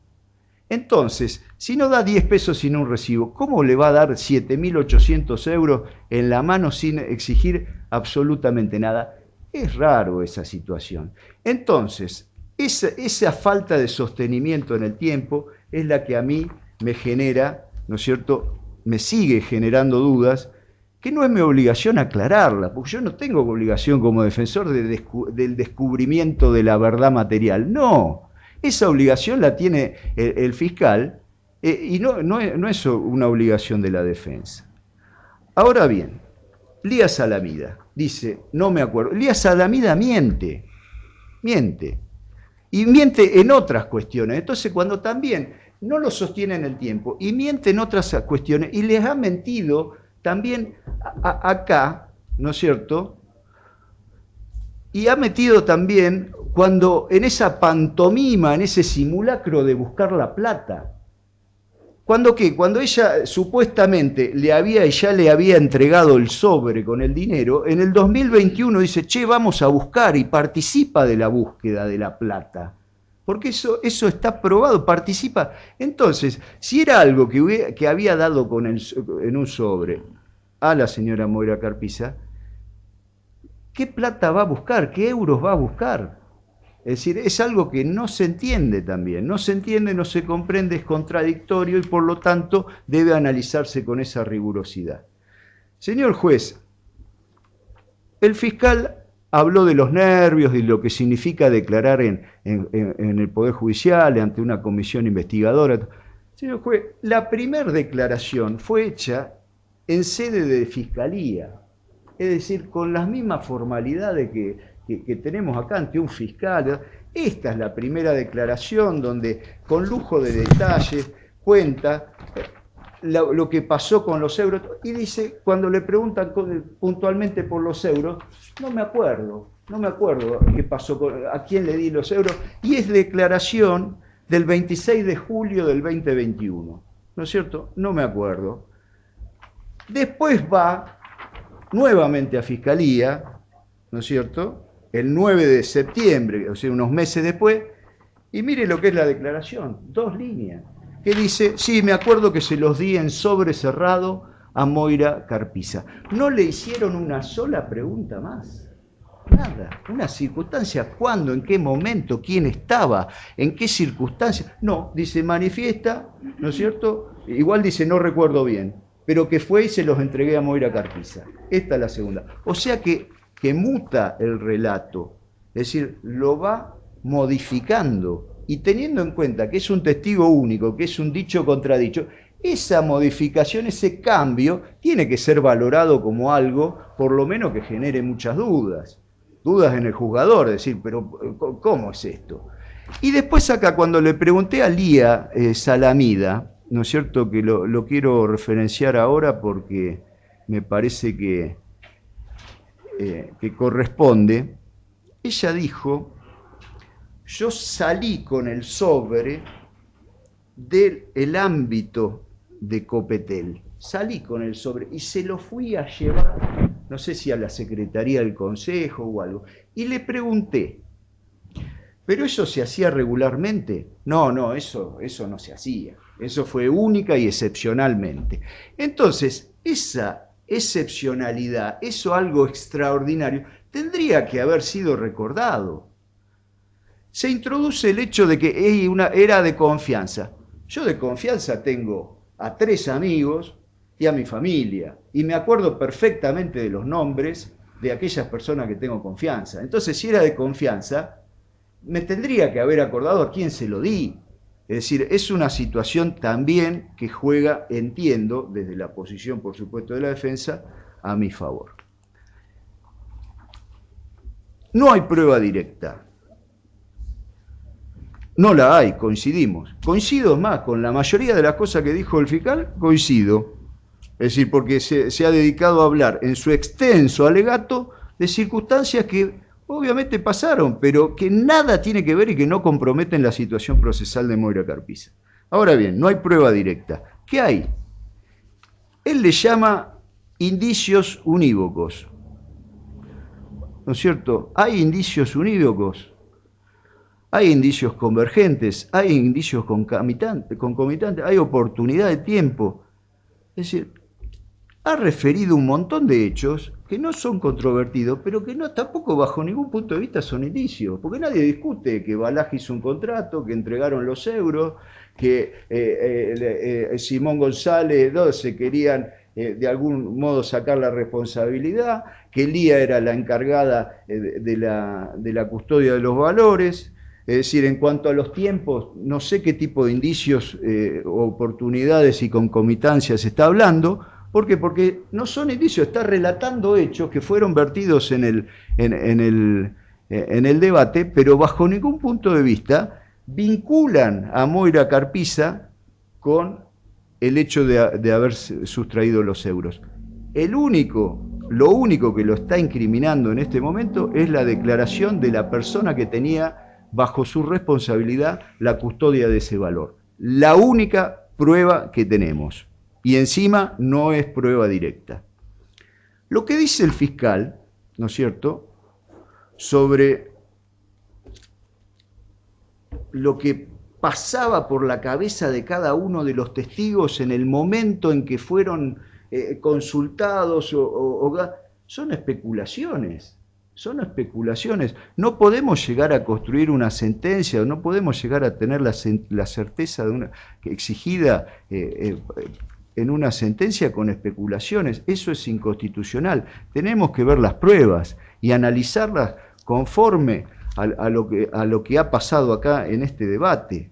Entonces, si no da 10 pesos sin un recibo, ¿cómo le va a dar 7.800 euros en la mano sin exigir absolutamente nada? Es raro esa situación. Entonces, esa falta de sostenimiento en el tiempo es la que a mí me genera, ¿no es cierto?, me sigue generando dudas, que no es mi obligación aclararla, porque yo no tengo obligación como defensor del descubrimiento de la verdad material. No, esa obligación la tiene el fiscal y no es una obligación de la defensa. Ahora bien, Lía Salamida dice, no me acuerdo. Lía Salamida miente. Y miente en otras cuestiones. Entonces, cuando también no lo sostiene en el tiempo y miente en otras cuestiones y les ha mentido también acá, ¿no es cierto? Y ha metido también cuando en esa pantomima, en ese simulacro de buscar la plata. ¿Cuándo qué? Cuando ella supuestamente ya le había entregado el sobre con el dinero, en el 2021 dice, che, vamos a buscar, y participa de la búsqueda de la plata. Porque eso está probado, participa. Entonces, si era algo que había dado en un sobre a la señora Moira Carpiza, ¿qué plata va a buscar? ¿Qué euros va a buscar? Es decir, es algo que no se entiende también. No se entiende, no se comprende, es contradictorio y por lo tanto debe analizarse con esa rigurosidad. Señor juez, el fiscal habló de los nervios y lo que significa declarar en el Poder Judicial ante una comisión investigadora. Señor juez, la primera declaración fue hecha en sede de fiscalía, es decir, con las mismas formalidades que tenemos acá ante un fiscal. Esta es la primera declaración donde, con lujo de detalles, cuenta lo que pasó con los euros, y dice, cuando le preguntan puntualmente por los euros, no me acuerdo qué pasó, a quién le di los euros, y es declaración del 26 de julio del 2021, ¿no es cierto? No me acuerdo. Después va nuevamente a Fiscalía, ¿no es cierto?, el 9 de septiembre, o sea, unos meses después, y mire lo que es la declaración, 2 líneas, que dice, sí, me acuerdo que se los di en sobre cerrado a Moira Carpiza. No le hicieron una sola pregunta más. Nada, una circunstancia, cuándo, en qué momento, quién estaba, en qué circunstancia. No, dice, manifiesta, ¿no es cierto? Igual dice, no recuerdo bien, pero que fue y se los entregué a Moira Carpiza. Esta es la segunda. O sea que muta el relato, es decir, lo va modificando. Y teniendo en cuenta que es un testigo único, que es un dicho contradicho, esa modificación, ese cambio, tiene que ser valorado como algo, por lo menos que genere muchas dudas. Dudas en el juzgador, es decir, pero ¿cómo es esto? Y después acá, cuando le pregunté a Lía Salamida, ¿no es cierto?, que lo quiero referenciar ahora porque me parece que corresponde, ella dijo, yo salí con el sobre del ámbito de Copetel. Salí con el sobre y se lo fui a llevar, no sé si a la Secretaría del Consejo o algo, y le pregunté, ¿pero eso se hacía regularmente? No, eso no se hacía. Eso fue única y excepcionalmente. Entonces, esa excepcionalidad, eso algo extraordinario, tendría que haber sido recordado. Se introduce el hecho de que era de confianza. Yo de confianza tengo a 3 amigos y a mi familia, y me acuerdo perfectamente de los nombres de aquellas personas que tengo confianza. Entonces, si era de confianza, me tendría que haber acordado a quién se lo di. Es decir, es una situación también que juega, entiendo, desde la posición, por supuesto, de la defensa, a mi favor. No hay prueba directa. No la hay, coincidimos. Coincido más, con la mayoría de las cosas que dijo el fiscal, coincido. Es decir, porque se ha dedicado a hablar en su extenso alegato de circunstancias que obviamente pasaron, pero que nada tiene que ver y que no comprometen la situación procesal de Moira Carpiza. Ahora bien, no hay prueba directa. ¿Qué hay? Él le llama indicios unívocos. ¿No es cierto? Hay indicios unívocos. Hay indicios convergentes, hay indicios concomitantes, hay oportunidad de tiempo. Es decir, ha referido un montón de hechos que no son controvertidos, pero que no tampoco bajo ningún punto de vista son indicios, porque nadie discute que Balaj hizo un contrato, que entregaron los euros, que Simón González se querían de algún modo sacar la responsabilidad, que Lía era la encargada de la custodia de los valores. Es decir, en cuanto a los tiempos, no sé qué tipo de indicios, oportunidades y concomitancias se está hablando. ¿Por qué? Porque no son indicios, está relatando hechos que fueron vertidos en el debate, pero bajo ningún punto de vista vinculan a Moira Carpiza con el hecho de haber sustraído los euros. Lo único que lo está incriminando en este momento es la declaración de la persona que tenía bajo su responsabilidad la custodia de ese valor. La única prueba que tenemos. Y encima no es prueba directa. Lo que dice el fiscal, ¿no es cierto?, sobre lo que pasaba por la cabeza de cada uno de los testigos en el momento en que fueron consultados, son especulaciones. Son especulaciones. No podemos llegar a construir una sentencia, no podemos llegar a tener la certeza exigida en una sentencia con especulaciones. Eso es inconstitucional. Tenemos que ver las pruebas y analizarlas conforme a lo que ha pasado acá en este debate.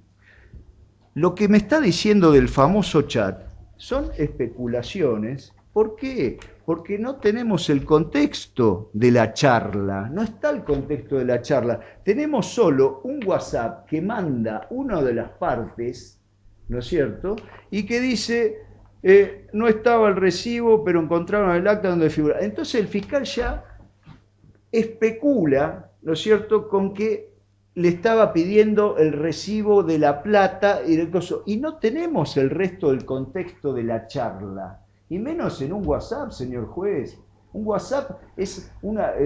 Lo que me está diciendo del famoso chat son especulaciones. ¿Por qué? Porque no tenemos el contexto de la charla, no está el contexto de la charla. Tenemos solo un WhatsApp que manda una de las partes, ¿no es cierto?, y que dice, no estaba el recibo, pero encontraron el acta donde figura. Entonces el fiscal ya especula, ¿no es cierto?, con que le estaba pidiendo el recibo de la plata y del coso. Y no tenemos el resto del contexto de la charla. Y menos en un WhatsApp, señor juez. Un WhatsApp es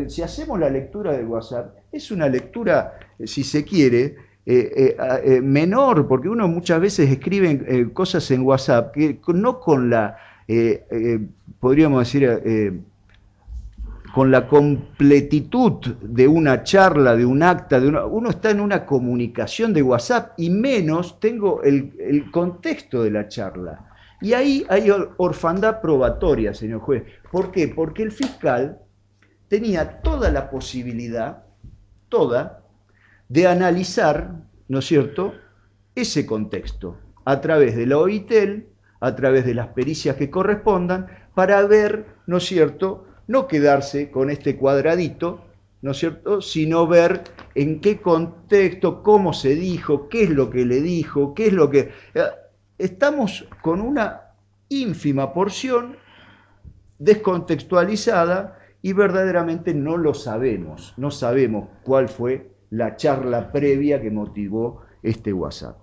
si hacemos la lectura del WhatsApp, es una lectura, si se quiere, menor, porque uno muchas veces escribe cosas en WhatsApp que no con la, podríamos decir, con la completitud de una charla, de un acta, uno está en una comunicación de WhatsApp y menos tengo el contexto de la charla. Y ahí hay orfandad probatoria, señor juez. ¿Por qué? Porque el fiscal tenía toda la posibilidad, de analizar, ¿no es cierto?, ese contexto, a través de la OITEL, a través de las pericias que correspondan, para ver, ¿no es cierto?, no quedarse con este cuadradito, ¿no es cierto?, sino ver en qué contexto, cómo se dijo, qué es lo que le dijo, qué es lo que... Estamos con una ínfima porción descontextualizada y verdaderamente no lo sabemos. No sabemos cuál fue la charla previa que motivó este WhatsApp.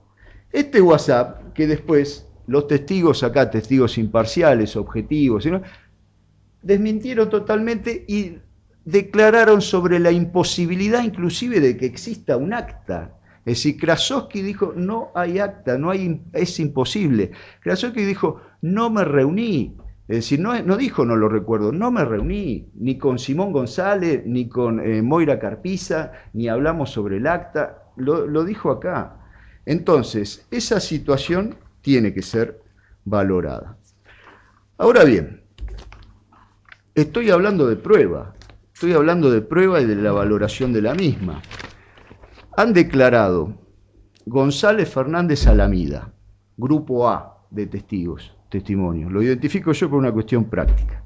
Este WhatsApp, que después los testigos acá, testigos imparciales, objetivos, ¿no?, desmintieron totalmente y declararon sobre la imposibilidad inclusive de que exista un acta. Es decir, Krasovsky dijo, no hay acta, es imposible. Krasovsky dijo, no me reuní. Es decir, no dijo, no lo recuerdo, no me reuní, ni con Simón González, ni con Moira Carpiza, ni hablamos sobre el acta, lo dijo acá. Entonces, esa situación tiene que ser valorada. Ahora bien, estoy hablando de prueba y de la valoración de la misma. Han declarado González Fernández Alamida, grupo A de testimonios. Lo identifico yo por una cuestión práctica.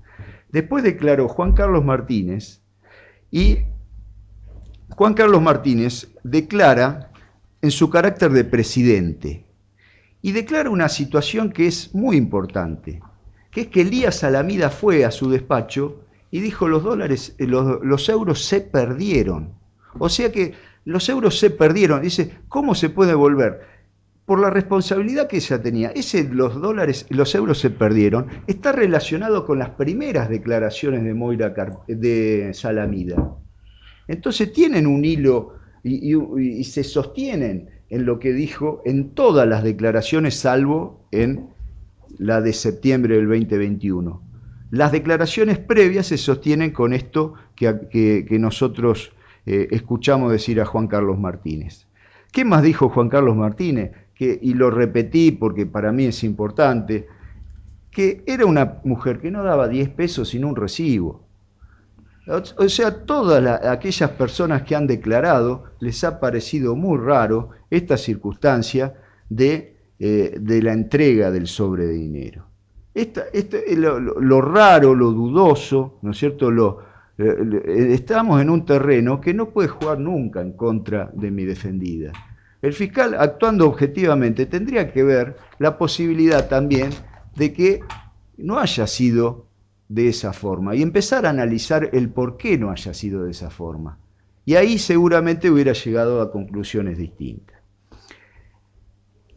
Después declaró Juan Carlos Martínez, y Juan Carlos Martínez declara en su carácter de presidente, y declara una situación que es muy importante, que es que Elías Alamida fue a su despacho y dijo los euros se perdieron. O sea que los euros se perdieron. Dice, ¿cómo se puede volver? Por la responsabilidad que ella tenía. Los euros se perdieron, está relacionado con las primeras declaraciones de Salamida. Entonces tienen un hilo y se sostienen en lo que dijo en todas las declaraciones, salvo en la de septiembre del 2021. Las declaraciones previas se sostienen con esto que nosotros escuchamos decir a Juan Carlos Martínez. ¿Qué más dijo Juan Carlos Martínez? Y lo repetí porque para mí es importante, que era una mujer que no daba 10 pesos sino un recibo. O sea, todas aquellas personas que han declarado les ha parecido muy raro esta circunstancia de la entrega del sobre de dinero. Lo raro, lo dudoso, ¿no es cierto? Estamos en un terreno que no puede jugar nunca en contra de mi defendida. El fiscal, actuando objetivamente, tendría que ver la posibilidad también de que no haya sido de esa forma y empezar a analizar el por qué no haya sido de esa forma. Y ahí seguramente hubiera llegado a conclusiones distintas.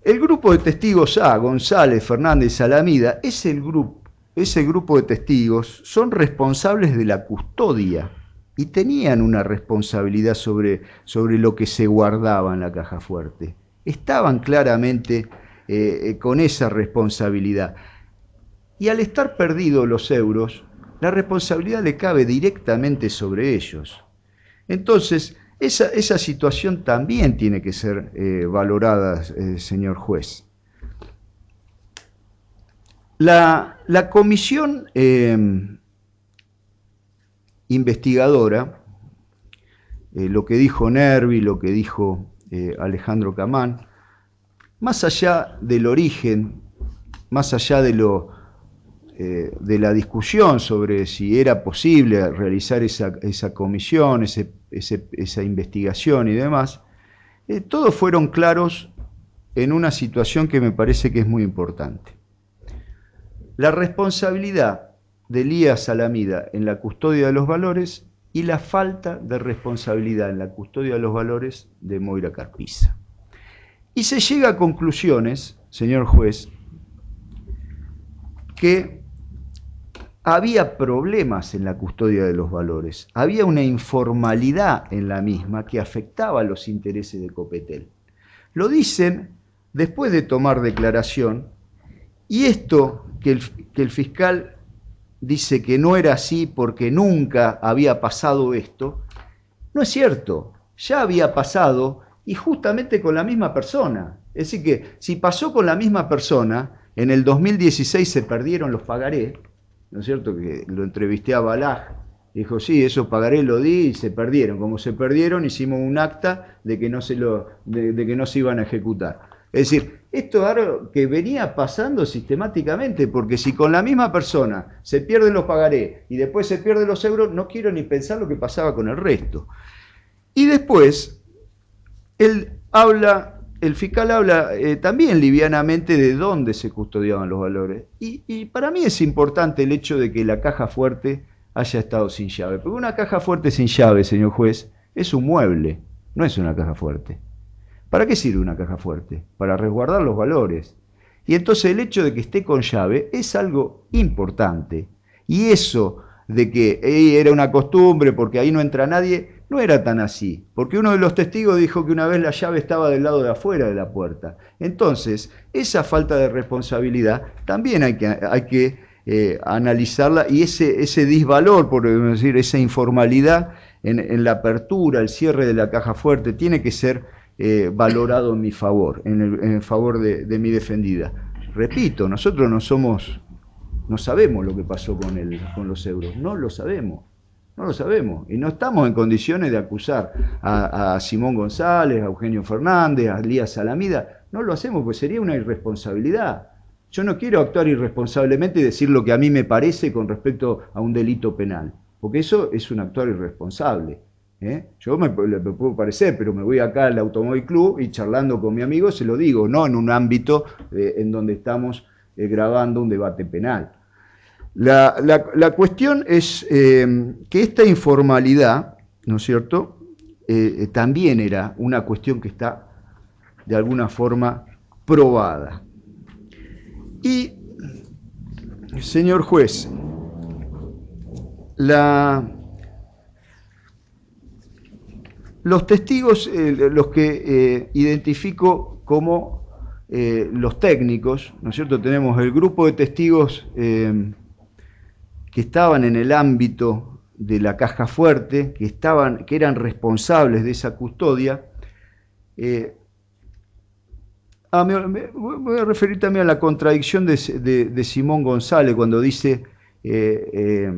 El grupo de testigos A, González, Fernández, Alamida, ese grupo de testigos son responsables de la custodia y tenían una responsabilidad sobre lo que se guardaba en la caja fuerte. Estaban claramente con esa responsabilidad. Y al estar perdidos los euros, la responsabilidad le cabe directamente sobre ellos. Entonces, esa situación también tiene que ser valorada, señor juez. La comisión investigadora, lo que dijo Nervi, lo que dijo Alejandro Camán, más allá del origen, más allá de la discusión sobre si era posible realizar esa comisión, esa investigación y demás, todos fueron claros en una situación que me parece que es muy importante. La responsabilidad de Elías Alamida en la custodia de los valores y la falta de responsabilidad en la custodia de los valores de Moira Carpiza. Y se llega a conclusiones, señor juez, que había problemas en la custodia de los valores, había una informalidad en la misma que afectaba a los intereses de Copetel. Lo dicen después de tomar declaración, y esto que el fiscal dice que no era así porque nunca había pasado esto, no es cierto, ya había pasado y justamente con la misma persona. Es decir que si pasó con la misma persona, en el 2016 se perdieron los pagarés, ¿no es cierto? Que lo entrevisté a Balaj, dijo, sí, esos pagarés lo di y se perdieron. Como se perdieron, hicimos un acta de que no se iban a ejecutar. Es decir, esto es algo que venía pasando sistemáticamente, porque si con la misma persona se pierden los pagarés y después se pierden los euros, no quiero ni pensar lo que pasaba con el resto. Y después, el fiscal habla también livianamente de dónde se custodiaban los valores. Y para mí es importante el hecho de que la caja fuerte haya estado sin llave. Porque una caja fuerte sin llave, señor juez, es un mueble, no es una caja fuerte. ¿Para qué sirve una caja fuerte? Para resguardar los valores. Y entonces el hecho de que esté con llave es algo importante. Y eso de que era una costumbre porque ahí no entra nadie, no era tan así. Porque uno de los testigos dijo que una vez la llave estaba del lado de afuera de la puerta. Entonces, esa falta de responsabilidad también hay que analizarla, y ese disvalor, por decir, esa informalidad en la apertura, el cierre de la caja fuerte, tiene que ser valorado en mi favor, en el favor de mi defendida. Repito, nosotros no sabemos lo que pasó con los euros, no lo sabemos, y no estamos en condiciones de acusar a Simón González, a Eugenio Fernández, a Elías Salamida. No lo hacemos, pues sería una irresponsabilidad. Yo no quiero actuar irresponsablemente y decir lo que a mí me parece con respecto a un delito penal, porque eso es un actuar irresponsable. Yo me puedo parecer, pero me voy acá al Automóvil Club y charlando con mi amigo se lo digo, no en un ámbito en donde estamos grabando un debate penal. La cuestión es que esta informalidad, ¿no es cierto?, también era una cuestión que está de alguna forma probada. Y, señor juez, los testigos, los que identifico como los técnicos, ¿no es cierto? Tenemos el grupo de testigos que estaban en el ámbito de la caja fuerte, que eran responsables de esa custodia. Voy a referir también a la contradicción de Simón González cuando dice que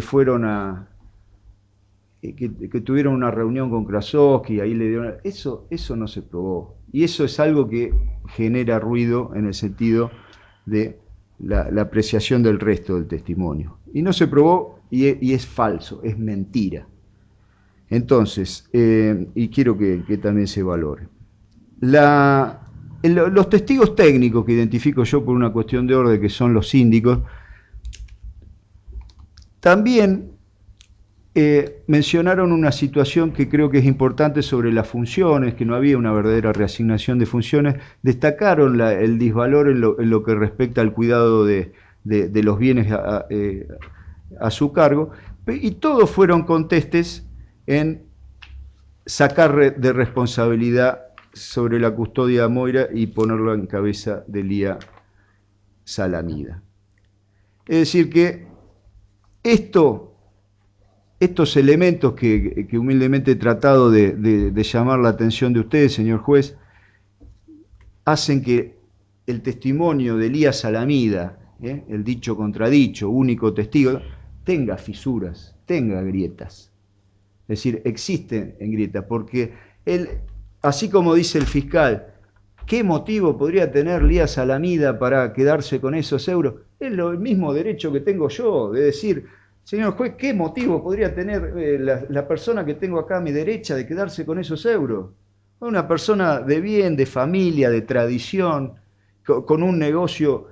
fueron que tuvieron una reunión con Krasovsky y ahí le dieron... Eso no se probó. Y eso es algo que genera ruido en el sentido de la apreciación del resto del testimonio. Y no se probó y es falso, es mentira. Entonces, y quiero que también se valore. Los testigos técnicos que identifico yo por una cuestión de orden, que son los síndicos, también mencionaron una situación que creo que es importante sobre las funciones, que no había una verdadera reasignación de funciones. Destacaron el disvalor en lo que respecta al cuidado de los bienes a su cargo, y todos fueron contestes en sacar de responsabilidad sobre la custodia de Moira y ponerlo en cabeza de Elías Salamida. Es decir que estos elementos que humildemente he tratado de llamar la atención de ustedes, señor juez, hacen que el testimonio de Elías Salamida, el dicho contradicho, único testigo, tenga fisuras, tenga grietas. Es decir, existen en grietas, porque él, así como dice el fiscal, ¿qué motivo podría tener Elías Salamida para quedarse con esos euros? Es el mismo derecho que tengo yo de decir, señor juez, ¿qué motivo podría tener la persona que tengo acá a mi derecha de quedarse con esos euros? Una persona de bien, de familia, de tradición, con un negocio,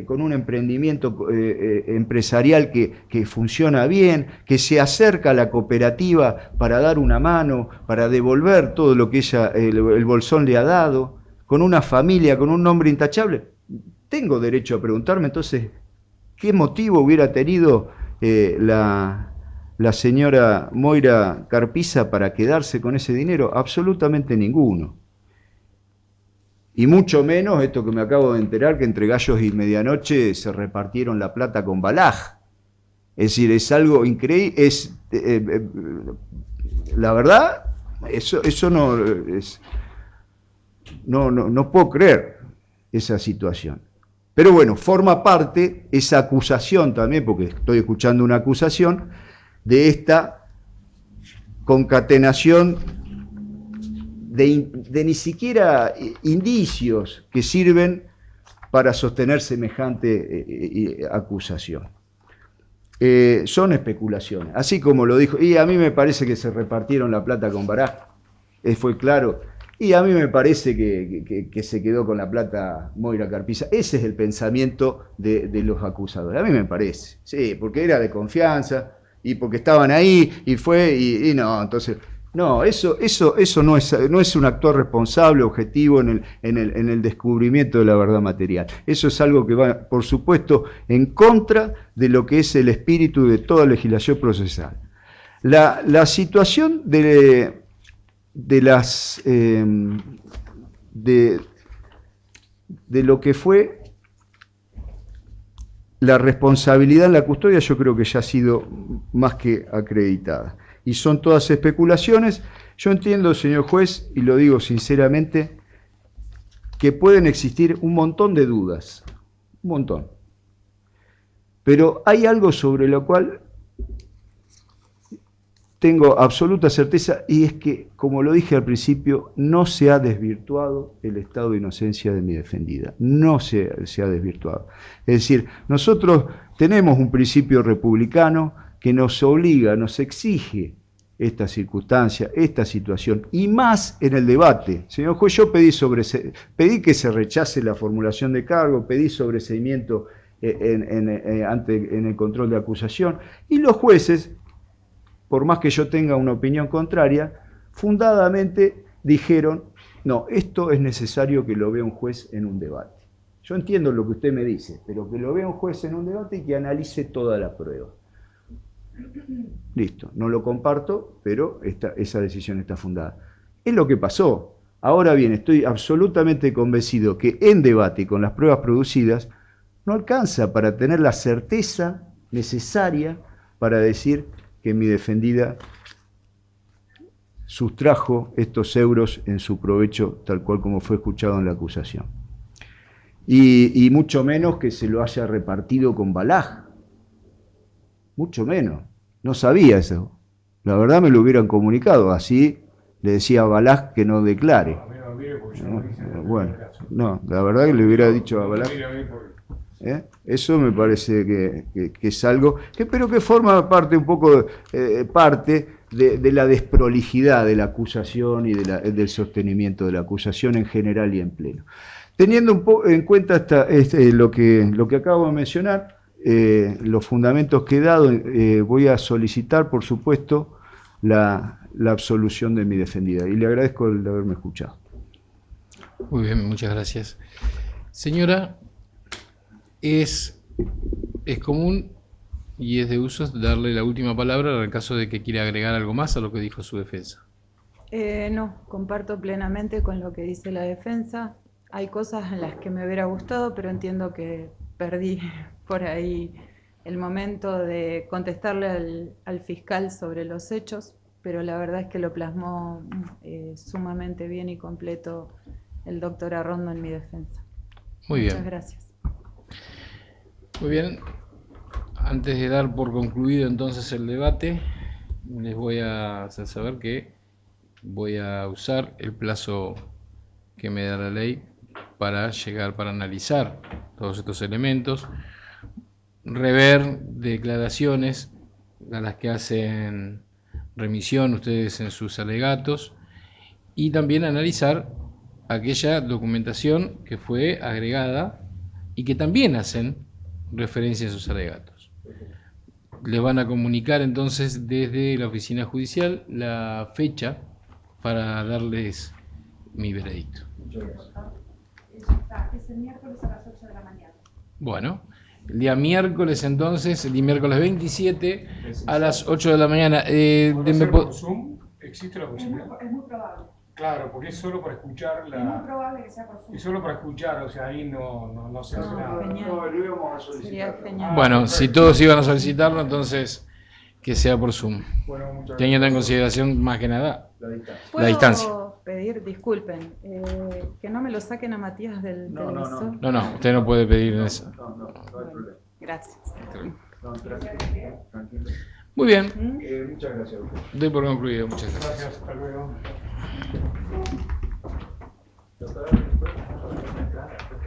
con un emprendimiento empresarial que funciona bien, que se acerca a la cooperativa para dar una mano, para devolver todo lo que el Bolsón le ha dado, con una familia, con un nombre intachable. Tengo derecho a preguntarme entonces, ¿qué motivo hubiera tenido la señora Moira Carpiza para quedarse con ese dinero? Absolutamente ninguno. Y mucho menos esto que me acabo de enterar, que entre gallos y medianoche se repartieron la plata con Balaj. Es decir, es algo increíble. La verdad, eso no puedo creer esa situación. Pero bueno, forma parte esa acusación también, porque estoy escuchando una acusación, de esta concatenación de ni siquiera indicios que sirven para sostener semejante acusación. Son especulaciones, así como lo dijo, y a mí me parece que se repartieron la plata con Baraj, fue claro, y a mí me parece que se quedó con la plata Moira Carpiza. Ese es el pensamiento de los acusadores, a mí me parece, sí, porque era de confianza, y porque estaban ahí, y no, entonces No, eso no es un actor responsable, objetivo en el descubrimiento de la verdad material. Eso es algo que va, por supuesto, en contra de lo que es el espíritu de toda legislación procesal. La situación de lo que fue la responsabilidad en la custodia, yo creo que ya ha sido más que acreditada. Y son todas especulaciones. Yo entiendo, señor juez, y lo digo sinceramente, que pueden existir un montón de dudas, un montón. Pero hay algo sobre lo cual tengo absoluta certeza, y es que, como lo dije al principio, no se ha desvirtuado el estado de inocencia de mi defendida. No se ha desvirtuado. Es decir, nosotros tenemos un principio republicano que nos obliga, nos exige esta circunstancia, esta situación, y más en el debate. Señor juez, yo pedí que se rechace la formulación de cargo, pedí sobreseimiento en el control de acusación, y los jueces, por más que yo tenga una opinión contraria, fundadamente dijeron, no, esto es necesario que lo vea un juez en un debate. Yo entiendo lo que usted me dice, pero que lo vea un juez en un debate y que analice toda la prueba. Listo, no lo comparto, pero esa decisión está fundada. Es lo que pasó. Ahora bien, estoy absolutamente convencido que en debate y con las pruebas producidas no alcanza para tener la certeza necesaria para decir que mi defendida sustrajo estos euros en su provecho, tal cual como fue escuchado en la acusación. Y mucho menos que se lo haya repartido con Balaj. Mucho menos. No sabía eso. La verdad me lo hubieran comunicado. Así le decía a Balaj que no declare. Bueno, no, la verdad que le hubiera dicho a Balaj. Eso me parece que es algo pero que forma parte un poco parte de la desprolijidad de la acusación y del sostenimiento de la acusación en general y en pleno. Teniendo en cuenta lo que acabo de mencionar, los fundamentos que he dado, voy a solicitar, por supuesto, la absolución de mi defendida. Y le agradezco el haberme escuchado. Muy bien, muchas gracias. Señora, es común y es de uso darle la última palabra en el caso de que quiera agregar algo más a lo que dijo su defensa. No, comparto plenamente con lo que dice la defensa. Hay cosas en las que me hubiera gustado, pero entiendo que perdí por ahí el momento de contestarle al fiscal sobre los hechos, pero la verdad es que lo plasmó sumamente bien y completo el doctor Arrondo en mi defensa. Muy bien. Muchas gracias. Muy bien. Antes de dar por concluido entonces el debate, les voy a hacer saber que voy a usar el plazo que me da la ley para analizar todos estos elementos, rever declaraciones a las que hacen remisión ustedes en sus alegatos y también analizar aquella documentación que fue agregada y que también hacen referencia a sus alegatos. Les van a comunicar entonces desde la oficina judicial la fecha para darles mi veredicto. Es el miércoles a las 8 de la mañana. Bueno, el día miércoles entonces, el día miércoles 27 a las 8 de la mañana. ¿Por Zoom existe la posibilidad? Es muy probable. Claro, porque es solo para escuchar Es muy probable que sea por Zoom. Y solo para escuchar, o sea, ahí no se hace nada. Genial. No, lo íbamos a solicitar. Sería genial. Bueno, si todos iban a solicitarlo, entonces que sea por Zoom. Bueno, muchas Teniendo en consideración más que nada ¿Puedo la distancia. pedir, disculpen, que no me lo saquen a Matías del televisor? No, usted no puede pedir eso. No hay problema. Gracias. No, tranquilo. Muy bien, Muchas gracias. doy por concluido. Muchas gracias. gracias. Hasta luego.